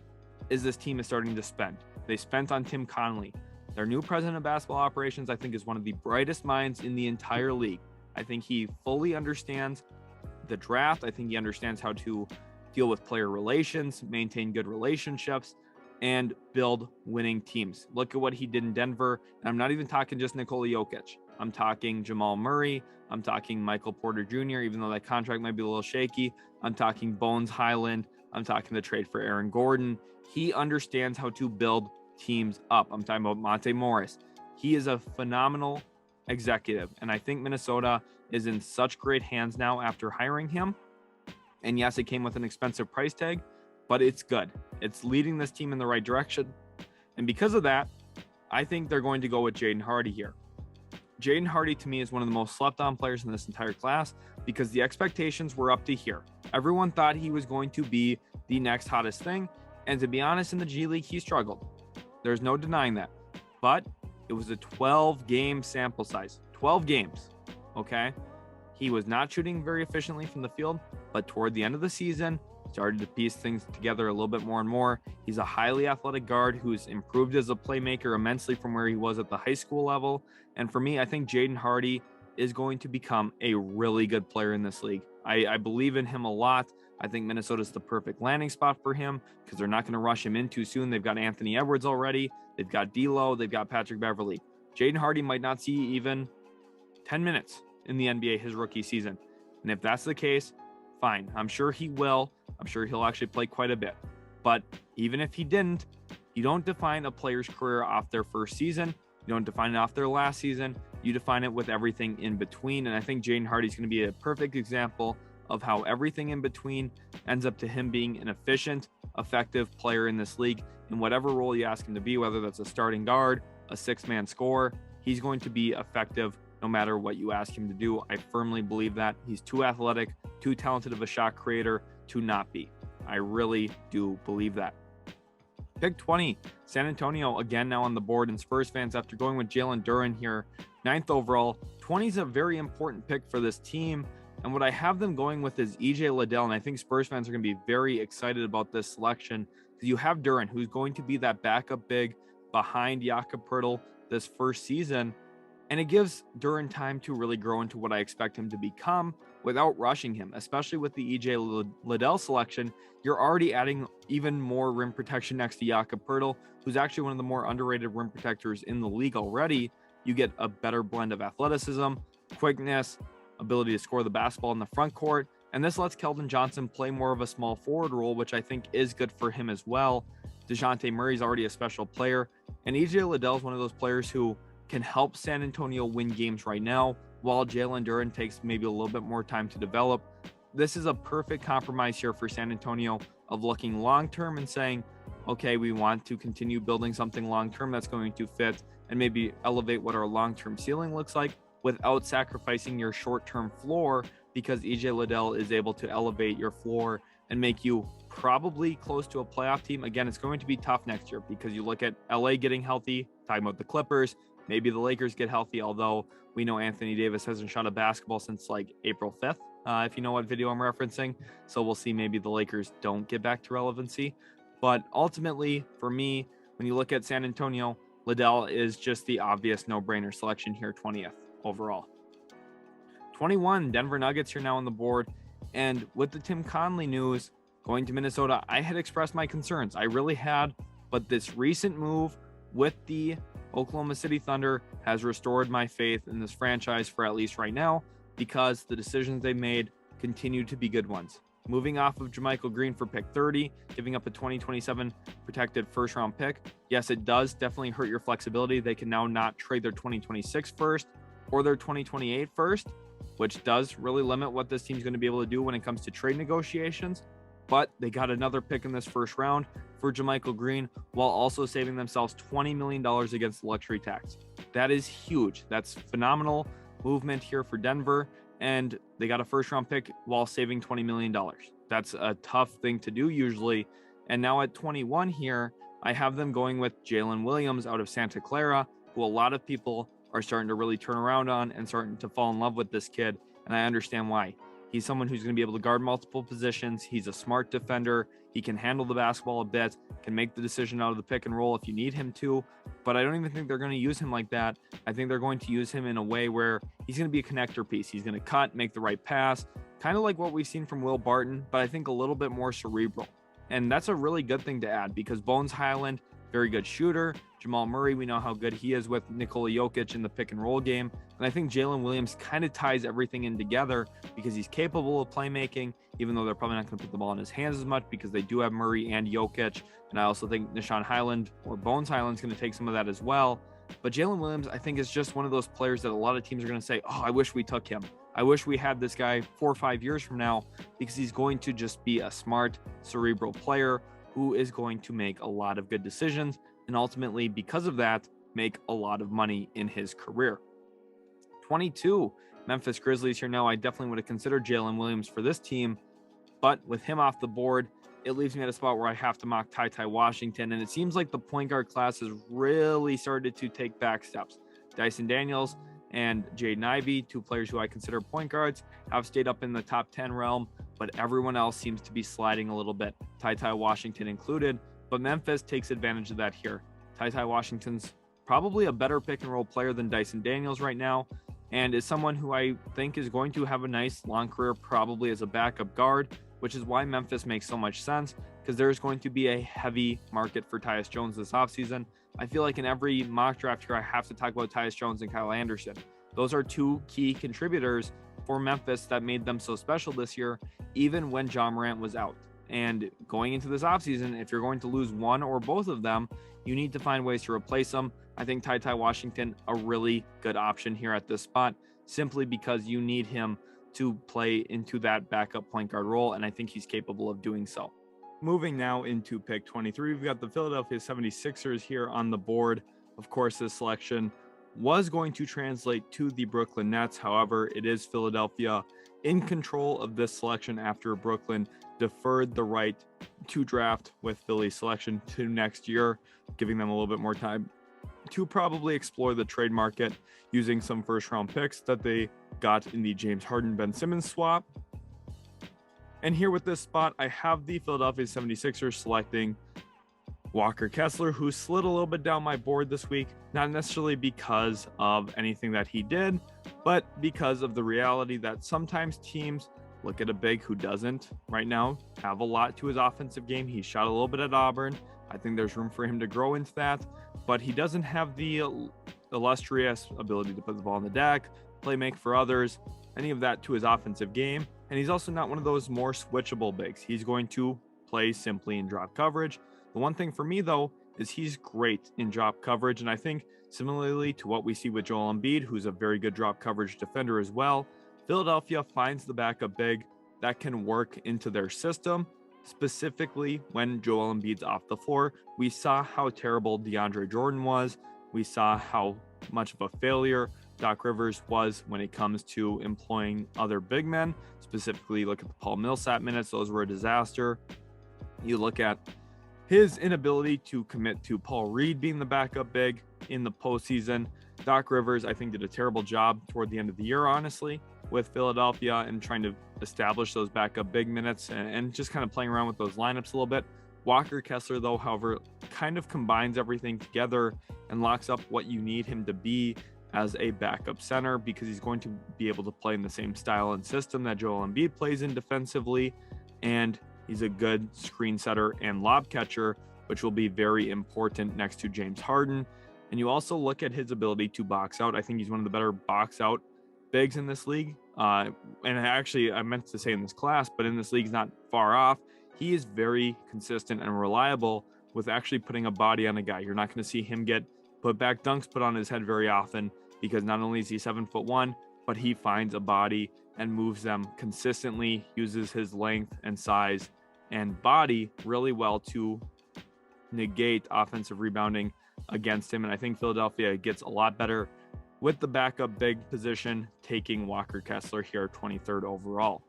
is this team is starting to spend. They spent on Tim Connelly. Their new president of basketball operations, I think, is one of the brightest minds in the entire league. I think he fully understands the draft. I think he understands how to deal with player relations, maintain good relationships, and build winning teams. Look at what he did in Denver. And I'm not even talking just Nikola Jokic. I'm talking Jamal Murray. I'm talking Michael Porter Jr., even though that contract might be a little shaky. I'm talking Bones Highland. I'm talking the trade for Aaron Gordon. He understands how to build teams up. I'm talking about Monte Morris. He is a phenomenal executive, and I think Minnesota is in such great hands now after hiring him. And yes, it came with an expensive price tag, but it's good. It's leading this team in the right direction. And because of that, I think they're going to go with Jaden Hardy here. Jaden Hardy, to me, is one of the most slept on players in this entire class because the expectations were up to here. Everyone thought he was going to be the next hottest thing. And to be honest, in the G League, he struggled. There's no denying that. But it was a 12-game sample size. 12 games, okay? He was not shooting very efficiently from the field, but toward the end of the season, started to piece things together a little bit more and more. He's a highly athletic guard who's improved as a playmaker immensely from where he was at the high school level. And for me, I think Jaden Hardy is going to become a really good player in this league. I believe in him a lot. I think Minnesota's the perfect landing spot for him because they're not going to rush him in too soon. They've got Anthony Edwards already. They've got D'Lo. They've got Patrick Beverley. Jaden Hardy might not see even 10 minutes in the NBA his rookie season. And if that's the case, fine. I'm sure he will. I'm sure he'll actually play quite a bit. But even if he didn't, you don't define a player's career off their first season. You don't define it off their last season. You define it with everything in between. And I think Jaden Hardy's going to be a perfect example of how everything in between ends up to him being an efficient, effective player in this league in whatever role you ask him to be, whether that's a starting guard, a six-man scorer. He's going to be effective no matter what you ask him to do. I firmly believe that. He's too athletic, too talented of a shot creator to not be. I really do believe that. Pick 20, San Antonio again now on the board, and Spurs fans, after going with Jalen Duren here, 9th overall, 20 is a very important pick for this team. And what I have them going with is EJ Liddell, and I think Spurs fans are going to be very excited about this selection because you have Duren, who's going to be that backup big behind Jakob Poeltl this first season, and it gives Duren time to really grow into what I expect him to become without rushing him, especially with the EJ Liddell selection. You're already adding even more rim protection next to Jakob Poeltl, who's actually one of the more underrated rim protectors in the league already. You get a better blend of athleticism, quickness, ability to score the basketball in the front court, and this lets Keldon Johnson play more of a small forward role, which I think is good for him as well. DeJounte Murray's already a special player, and EJ Liddell is one of those players who can help San Antonio win games right now, while Jalen Duren takes maybe a little bit more time to develop. This is a perfect compromise here for San Antonio of looking long-term and saying, okay, we want to continue building something long-term that's going to fit and maybe elevate what our long-term ceiling looks like without sacrificing your short-term floor, because EJ Liddell is able to elevate your floor and make you probably close to a playoff team. Again, it's going to be tough next year because you look at LA getting healthy, talking about the Clippers, Maybe the Lakers get healthy, although we know Anthony Davis hasn't shot a basketball since like April 5th, if you know what video I'm referencing. So we'll see, maybe the Lakers don't get back to relevancy. But ultimately, for me, when you look at San Antonio, Liddell is just the obvious no-brainer selection here, 20th overall. 21, Denver Nuggets here now on the board. And with the Tim Conley news going to Minnesota, I had expressed my concerns. I really had, but this recent move with the Oklahoma City Thunder has restored my faith in this franchise for at least right now, because the decisions they made continue to be good ones. Moving off of JaMychal Green for pick 30, giving up a 2027 protected first round pick. Yes, it does definitely hurt your flexibility. They can now not trade their 2026 first or their 2028 first, which does really limit what this team's going to be able to do when it comes to trade negotiations. But they got another pick in this first round for JaMychal Green, while also saving themselves $20 million against the luxury tax. That is huge. That's phenomenal movement here for Denver. And they got a first round pick while saving $20 million. That's a tough thing to do usually. And now at 21 here, I have them going with Jalen Williams out of Santa Clara, who a lot of people are starting to really turn around on and starting to fall in love with this kid. And I understand why. He's someone who's going to be able to guard multiple positions. He's a smart defender. He can handle the basketball a bit, can make the decision out of the pick and roll if you need him to. But I don't even think they're going to use him like that. I think they're going to use him in a way where he's going to be a connector piece. He's going to cut, make the right pass, kind of like what we've seen from Will Barton, but I think a little bit more cerebral. And that's a really good thing to add, because Bones Highland, very good shooter. Jamal Murray, we know how good he is with Nikola Jokic in the pick and roll game. And I think Jalen Williams kind of ties everything in together, because he's capable of playmaking, even though they're probably not going to put the ball in his hands as much because they do have Murray and Jokic. And I also think Nishan Highland or Bones Highland's going to take some of that as well. But Jalen Williams, I think, is just one of those players that a lot of teams are going to say, oh, I wish we took him. I wish we had this guy 4 or 5 years from now, because he's going to just be a smart, cerebral player who is going to make a lot of good decisions, and ultimately, because of that, make a lot of money in his career. 22, Memphis Grizzlies here now. I definitely would have considered Jalen Williams for this team, but with him off the board, it leaves me at a spot where I have to mock Ty Washington, and it seems like the point guard class has really started to take back steps. Dyson Daniels and Jaden Ivey, two players who I consider point guards, have stayed up in the top 10 realm, but everyone else seems to be sliding a little bit, Ty Washington included. But Memphis takes advantage of that here. Ty Washington's probably a better pick and roll player than Dyson Daniels right now, and is someone who I think is going to have a nice long career, probably as a backup guard, which is why Memphis makes so much sense, because there's going to be a heavy market for Tyus Jones this offseason. I feel like in every mock draft here, I have to talk about Tyus Jones and Kyle Anderson. Those are two key contributors for Memphis that made them so special this year, even when Ja Morant was out. And going into this offseason, if you're going to lose one or both of them, you need to find ways to replace them. I think Ty Washington, a really good option here at this spot, simply because you need him to play into that backup point guard role, and I think he's capable of doing so. Moving now into pick 23, we've got the Philadelphia 76ers here on the board. Of course, this selection was going to translate to the Brooklyn Nets. However, it is Philadelphia in control of this selection after Brooklyn deferred the right to draft with Philly's selection to next year, giving them a little bit more time to probably explore the trade market using some first round picks that they got in the James Harden Ben Simmons swap. And here with this spot, I have the Philadelphia 76ers selecting Walker Kessler, who slid a little bit down my board this week, not necessarily because of anything that he did, but because of the reality that sometimes teams look at a big who doesn't right now have a lot to his offensive game. He shot a little bit at Auburn. I think there's room for him to grow into that, but he doesn't have the illustrious ability to put the ball on the deck, play make for others, any of that to his offensive game. And he's also not one of those more switchable bigs. He's going to play simply in drop coverage. The one thing for me, though, is he's great in drop coverage. And I think similarly to what we see with Joel Embiid, who's a very good drop coverage defender as well, Philadelphia finds the backup big that can work into their system, specifically when Joel Embiid's off the floor. We saw how terrible DeAndre Jordan was. We saw how much of a failure Doc Rivers was when it comes to employing other big men. Specifically, look at the Paul Millsap minutes. Those were a disaster. You look at his inability to commit to Paul Reed being the backup big in the postseason. Doc Rivers, I think, did a terrible job toward the end of the year, honestly, with Philadelphia and trying to establish those backup big minutes and just kind of playing around with those lineups a little bit. Walker Kessler, though, however, kind of combines everything together and locks up what you need him to be as a backup center, because he's going to be able to play in the same style and system that Joel Embiid plays in defensively. And he's a good screen setter and lob catcher, which will be very important next to James Harden. And you also look at his ability to box out. I think he's one of the better box out bigs in this league. And actually, I meant to say in this class, but in this league, he's not far off. He is very consistent and reliable with actually putting a body on a guy. You're not going to see him get put back dunks put on his head very often, because not only is he 7'1", but he finds a body and moves them consistently, uses his length and size and body really well to negate offensive rebounding against him. And I think Philadelphia gets a lot better with the backup big position, taking Walker Kessler here 23rd overall.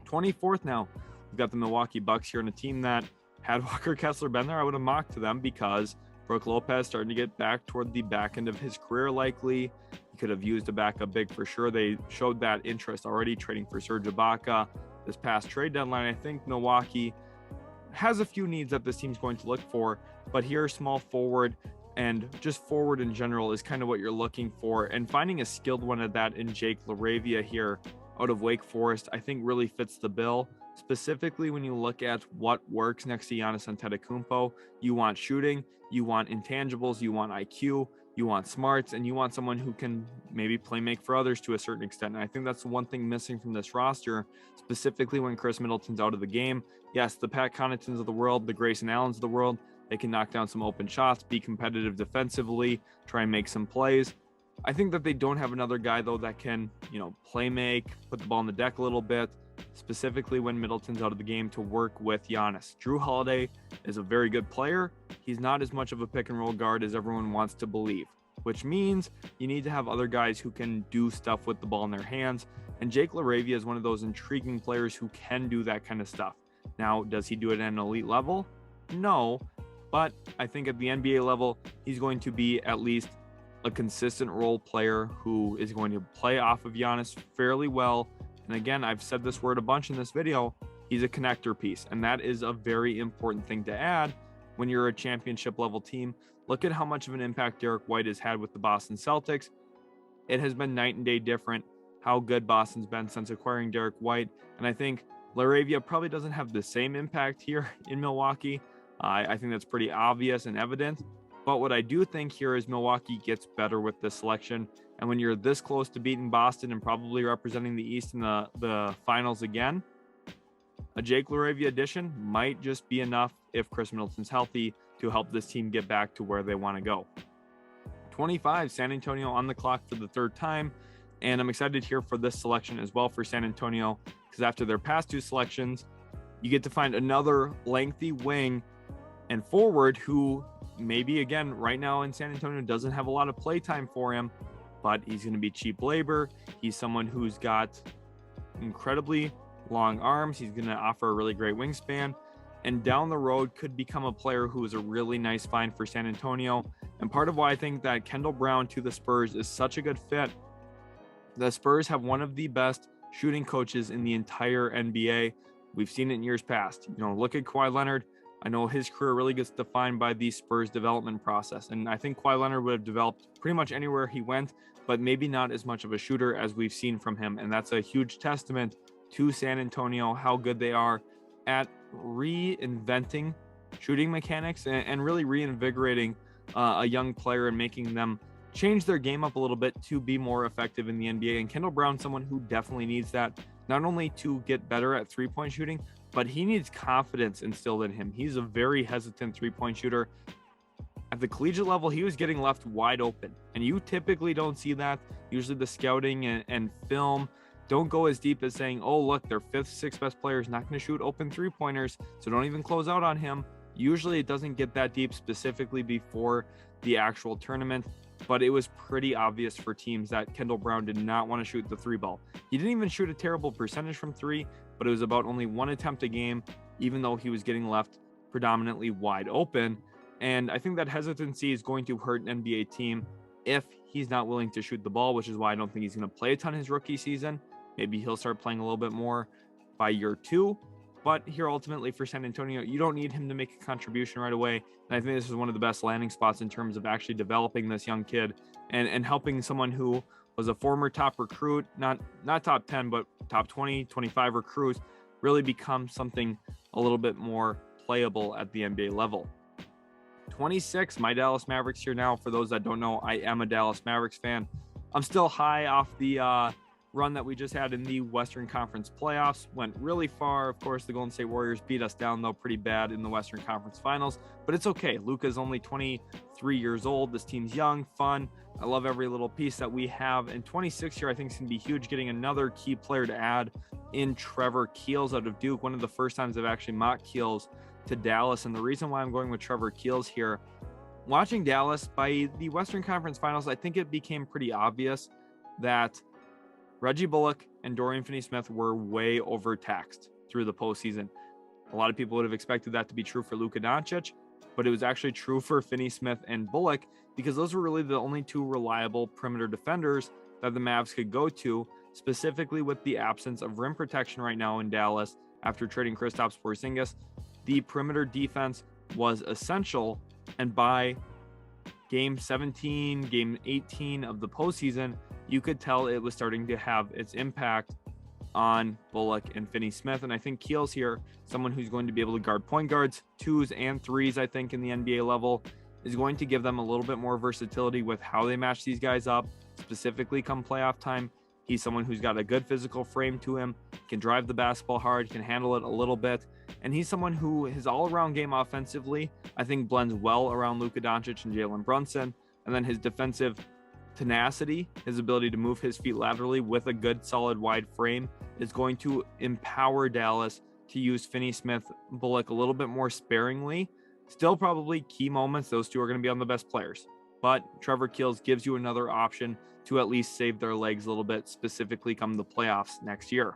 24th now, we've got the Milwaukee Bucks here, in a team that, had Walker Kessler been there, I would have mocked to them, because Brook Lopez starting to get back toward the back end of his career likely. He could have used a backup big for sure. They showed that interest already trading for Serge Ibaka this past trade deadline. I think Milwaukee has a few needs that this team's going to look for, but here small forward and just forward in general is kind of what you're looking for, and finding a skilled one at that in Jake LaRavia here out of Wake Forest, I think really fits the bill. Specifically, when you look at what works next to Giannis Antetokounmpo, you want shooting, you want intangibles, you want IQ, you want smarts, and you want someone who can maybe play make for others to a certain extent. And I think that's the one thing missing from this roster, specifically when Chris Middleton's out of the game. Yes, the Pat Connaughtons of the world, the Grayson Allens of the world, they can knock down some open shots, be competitive defensively, try and make some plays. I think that they don't have another guy, though, that can, play make, put the ball on the deck a little bit, specifically when Middleton's out of the game, to work with Giannis. Jrue Holiday is a very good player. He's not as much of a pick and roll guard as everyone wants to believe, which means you need to have other guys who can do stuff with the ball in their hands. And Jake LaRavia is one of those intriguing players who can do that kind of stuff. Now, does he do it at an elite level? No, but I think at the NBA level, he's going to be at least a consistent role player who is going to play off of Giannis fairly well. And again, I've said this word a bunch in this video, he's a connector piece. And that is a very important thing to add when you're a championship level team. Look at how much of an impact Derek White has had with the Boston Celtics. It has been night and day different how good Boston's been since acquiring Derek White. And I think LaRavia probably doesn't have the same impact here in Milwaukee. I think that's pretty obvious and evident. But what I do think here is Milwaukee gets better with this selection. And when you're this close to beating Boston and probably representing the East in the finals again, a Jake LaRavia addition might just be enough, if Chris Middleton's healthy, to help this team get back to where they want to go. 25, San Antonio on the clock for the third time. And I'm excited here for this selection as well for San Antonio, because after their past two selections, you get to find another lengthy wing and forward who maybe, again, right now in San Antonio doesn't have a lot of play time for him, but he's going to be cheap labor. He's someone who's got incredibly long arms. He's going to offer a really great wingspan, and down the road could become a player who is a really nice find for San Antonio. And part of why I think that Kendall Brown to the Spurs is such a good fit, the Spurs have one of the best shooting coaches in the entire NBA. We've seen it in years past. Look at Kawhi Leonard. I know his career really gets defined by the Spurs development process. And I think Kawhi Leonard would have developed pretty much anywhere he went, but maybe not as much of a shooter as we've seen from him. And that's a huge testament to San Antonio, how good they are at reinventing shooting mechanics and really reinvigorating a young player and making them change their game up a little bit to be more effective in the NBA. And Kendall Brown, someone who definitely needs that, not only to get better at three-point shooting, but he needs confidence instilled in him. He's a very hesitant three-point shooter. At the collegiate level, he was getting left wide open, and you typically don't see that. Usually the scouting and film don't go as deep as saying, oh, look, their fifth, sixth best player is not going to shoot open three-pointers, so don't even close out on him. Usually it doesn't get that deep specifically before the actual tournament, but it was pretty obvious for teams that Kendall Brown did not want to shoot the three ball. He didn't even shoot a terrible percentage from three, but it was about only one attempt a game, even though he was getting left predominantly wide open. And I think that hesitancy is going to hurt an NBA team if he's not willing to shoot the ball, which is why I don't think he's going to play a ton his rookie season. Maybe he'll start playing a little bit more by year 2. But here, ultimately, for San Antonio, you don't need him to make a contribution right away. And I think this is one of the best landing spots in terms of actually developing this young kid and helping someone who was a former top recruit, not top 10, but top 20, 25 recruits, really become something a little bit more playable at the NBA level. 26, my Dallas Mavericks here now. For those that don't know, I am a Dallas Mavericks fan. I'm still high off the run that we just had in the Western Conference playoffs. Went really far. Of course, the Golden State Warriors beat us down, though, pretty bad in the Western Conference Finals. But it's okay. Luka's only 23 years old. This team's young, fun. I love every little piece that we have. And 26 here, I think, is going to be huge, getting another key player to add in Trevor Keels out of Duke. One of the first times I've actually mocked Keels to Dallas. And the reason why I'm going with Trevor Keels here, watching Dallas by the Western Conference Finals, I think it became pretty obvious that Reggie Bullock and Dorian Finney-Smith were way overtaxed through the postseason. A lot of people would have expected that to be true for Luka Doncic, but it was actually true for Finney-Smith and Bullock because those were really the only two reliable perimeter defenders that the Mavs could go to, specifically with the absence of rim protection right now in Dallas after trading Kristaps Porzingis. The perimeter defense was essential, and by game 17, game 18 of the postseason, you could tell it was starting to have its impact on Bullock and Finney-Smith. And I think Keels here, someone who's going to be able to guard point guards, 2s and 3s, I think, in the NBA level, is going to give them a little bit more versatility with how they match these guys up, specifically come playoff time. He's someone who's got a good physical frame to him, can drive the basketball hard, can handle it a little bit. And he's someone who his all-around game offensively, I think, blends well around Luka Doncic and Jalen Brunson. And then his defensive tenacity, his ability to move his feet laterally with a good, solid, wide frame is going to empower Dallas to use Finney-Smith, Bullock a little bit more sparingly. Still probably key moments. Those two are going to be on the best players. But Trevor Keels gives you another option to at least save their legs a little bit, specifically come the playoffs next year.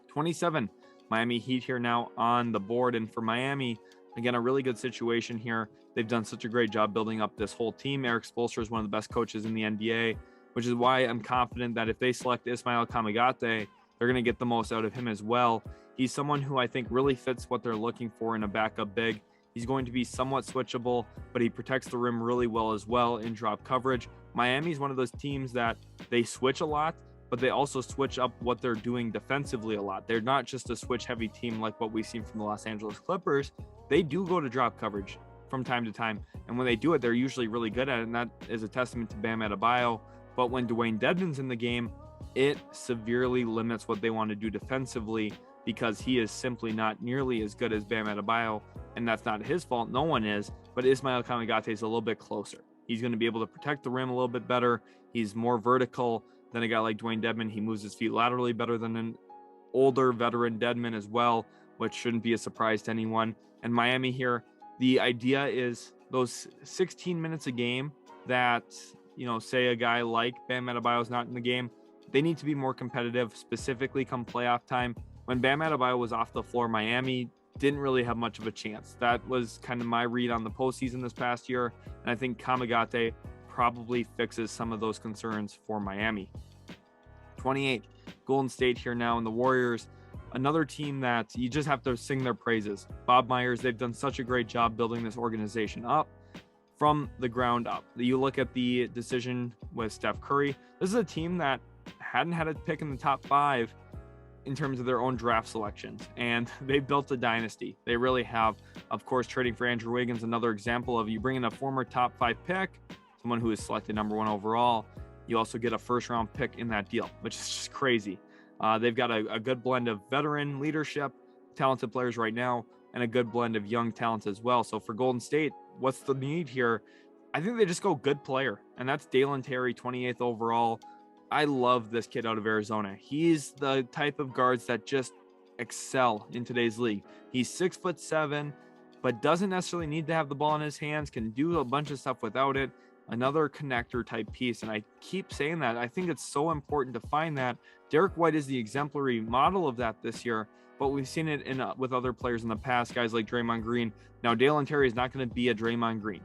27, Miami Heat here now on the board. And for Miami, again, a really good situation here. They've done such a great job building up this whole team. Eric Spoelstra is one of the best coaches in the NBA, which is why I'm confident that if they select Ismail Kamagate, they're going to get the most out of him as well. He's someone who I think really fits what they're looking for in a backup big. He's going to be somewhat switchable, but he protects the rim really well as well in drop coverage. Miami's one of those teams that they switch a lot, but they also switch up what they're doing defensively a lot. They're not just a switch heavy team like what we've seen from the Los Angeles Clippers. They do go to drop coverage from time to time. And when they do it, they're usually really good at it. And that is a testament to Bam Adebayo. But when Dwayne Dedmon's in the game, it severely limits what they want to do defensively because he is simply not nearly as good as Bam Adebayo. And that's not his fault. No one is. But Ismail Kamagate is a little bit closer. He's going to be able to protect the rim a little bit better. He's more vertical than a guy like Dwayne Dedmon. He moves his feet laterally better than an older veteran Dedmon as well, which shouldn't be a surprise to anyone. And Miami here, the idea is those 16 minutes a game that, say a guy like Bam Adebayo is not in the game, they need to be more competitive, specifically come playoff time. When Bam Adebayo was off the floor, Miami didn't really have much of a chance. That was kind of my read on the postseason this past year. And I think Kamagate probably fixes some of those concerns for Miami. 28, Golden State here now, and the Warriors, another team that you just have to sing their praises. Bob Myers, they've done such a great job building this organization up from the ground up. You look at the decision with Steph Curry. This is a team that hadn't had a pick in the top 5 in terms of their own draft selections, and they built a dynasty. They really have. Of course, trading for Andrew Wiggins, another example of you bring in a former top 5 pick, someone who is selected number 1 overall. You also get a first-round pick in that deal, which is just crazy. They've got a good blend of veteran leadership, talented players right now, and a good blend of young talents as well. So for Golden State, what's the need here? I think they just go good player, and that's Dalen Terry, 28th overall. I love this kid out of Arizona. He's the type of guards that just excel in today's league. He's 6'7", but doesn't necessarily need to have the ball in his hands, can do a bunch of stuff without it. Another connector type piece. And I keep saying that. I think it's so important to find that. Derek White is the exemplary model of that this year. but we've seen it with other players in the past, guys like Draymond Green. Now, Dalen Terry is not going to be a Draymond Green,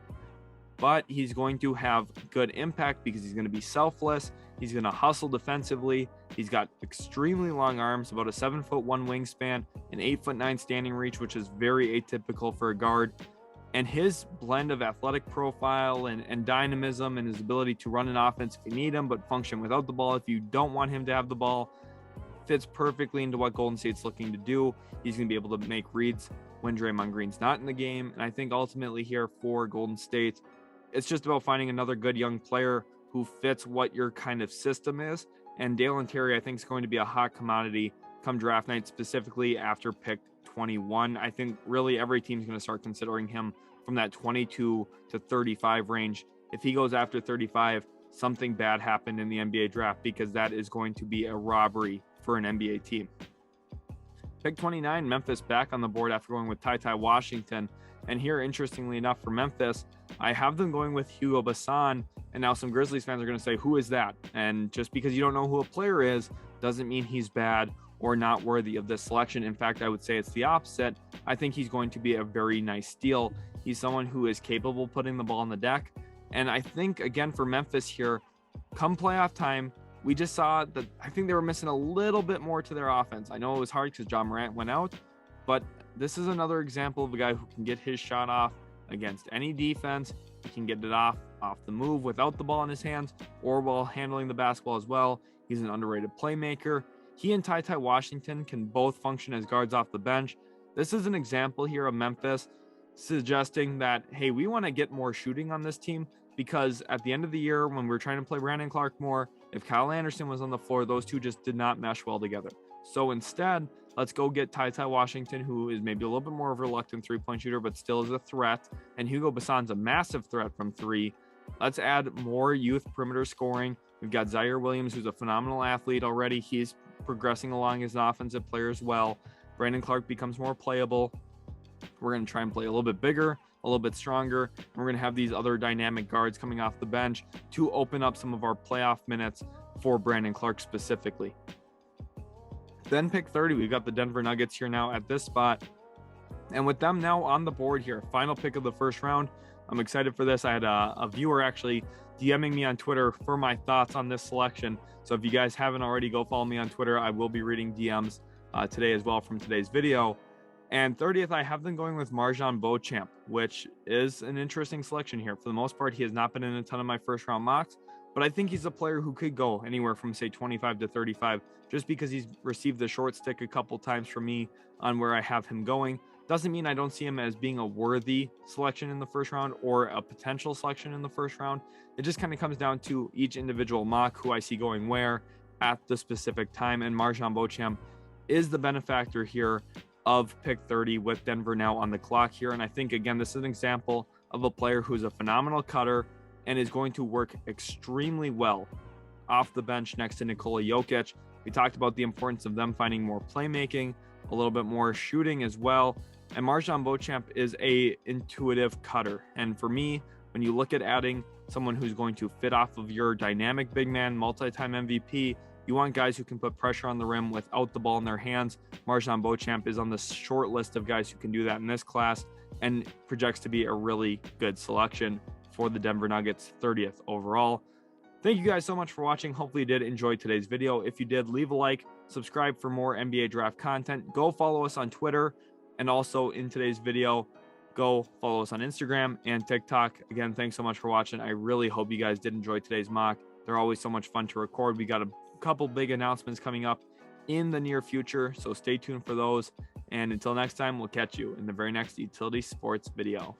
but he's going to have good impact because he's going to be selfless. He's going to hustle defensively. He's got extremely long arms, about a 7'1" wingspan, an 8'9" standing reach, which is very atypical for a guard. And his blend of athletic profile and dynamism and his ability to run an offense if you need him, but function without the ball if you don't want him to have the ball, fits perfectly into what Golden State's looking to do. He's going to be able to make reads when Draymond Green's not in the game. And I think ultimately here for Golden State, it's just about finding another good young player who fits what your kind of system is. And Dalen Terry, I think, is going to be a hot commodity come draft night, specifically after pick 21. I think really every team's going to start considering him from that 22 to 35 range. If he goes after 35, something bad happened in the NBA draft, because that is going to be a robbery for an NBA team. Pick 29, Memphis back on the board after going with Ty Washington. And here, interestingly enough, for Memphis, I have them going with Hugo Bassan. And now some Grizzlies fans are going to say, who is that? And just because you don't know who a player is doesn't mean he's bad or not worthy of this selection. In fact, I would say it's the opposite. I think he's going to be a very nice steal. He's someone who is capable of putting the ball on the deck. And I think, again, for Memphis here, come playoff time, we just saw that I think they were missing a little bit more to their offense. I know it was hard because John Morant went out, but this is another example of a guy who can get his shot off against any defense. He can get it off the move without the ball in his hands or while handling the basketball as well. He's an underrated playmaker. He and Ty Washington can both function as guards off the bench. This is an example here of Memphis suggesting that, hey, we want to get more shooting on this team, because at the end of the year, when we're trying to play Brandon Clark more, if Kyle Anderson was on the floor, those two just did not mesh well together. So instead, let's go get Ty Washington, who is maybe a little bit more of a reluctant three-point shooter, but still is a threat. And Hugo Bassan's a massive threat from three. Let's add more youth perimeter scoring. We've got Zaire Williams, who's a phenomenal athlete already. He's progressing along as an offensive player as well. Brandon Clark becomes more playable. We're going to try and play a little bit bigger, a little bit stronger. And we're going to have these other dynamic guards coming off the bench to open up some of our playoff minutes for Brandon Clark specifically. Then pick 30, we've got the Denver Nuggets here now at this spot. And with them now on the board here, final pick of the first round, I'm excited for this. I had a viewer actually DMing me on Twitter for my thoughts on this selection. So if you guys haven't already, go follow me on Twitter. I will be reading DMs today as well from today's video. And 30th, I have them going with MarJon Beauchamp, which is an interesting selection here. For the most part, he has not been in a ton of my first round mocks, but I think he's a player who could go anywhere from, say, 25 to 35, just because he's received the short stick a couple times from me on where I have him going. Doesn't mean I don't see him as being a worthy selection in the first round or a potential selection in the first round. It just kind of comes down to each individual mock, who I see going where at the specific time. And MarJon Beauchamp is the benefactor here of pick 30 with Denver now on the clock here. And I think, again, this is an example of a player who's a phenomenal cutter and is going to work extremely well off the bench next to Nikola Jokic. We talked about the importance of them finding more playmaking, a little bit more shooting as well. And MarJon Beauchamp is a intuitive cutter. And for me, when you look at adding someone who's going to fit off of your dynamic big man, multi-time MVP, you want guys who can put pressure on the rim without the ball in their hands. MarJon Beauchamp is on the short list of guys who can do that in this class and projects to be a really good selection for the Denver Nuggets, 30th overall. Thank you guys so much for watching. Hopefully you did enjoy today's video. If you did, leave a like, subscribe for more NBA draft content. Go follow us on Twitter, and also in today's video, go follow us on Instagram and TikTok. Again, thanks so much for watching. I really hope you guys did enjoy today's mock. They're always so much fun to record. We got a couple big announcements coming up in the near future, so stay tuned for those. And until next time, we'll catch you in the very next Utility Sports video.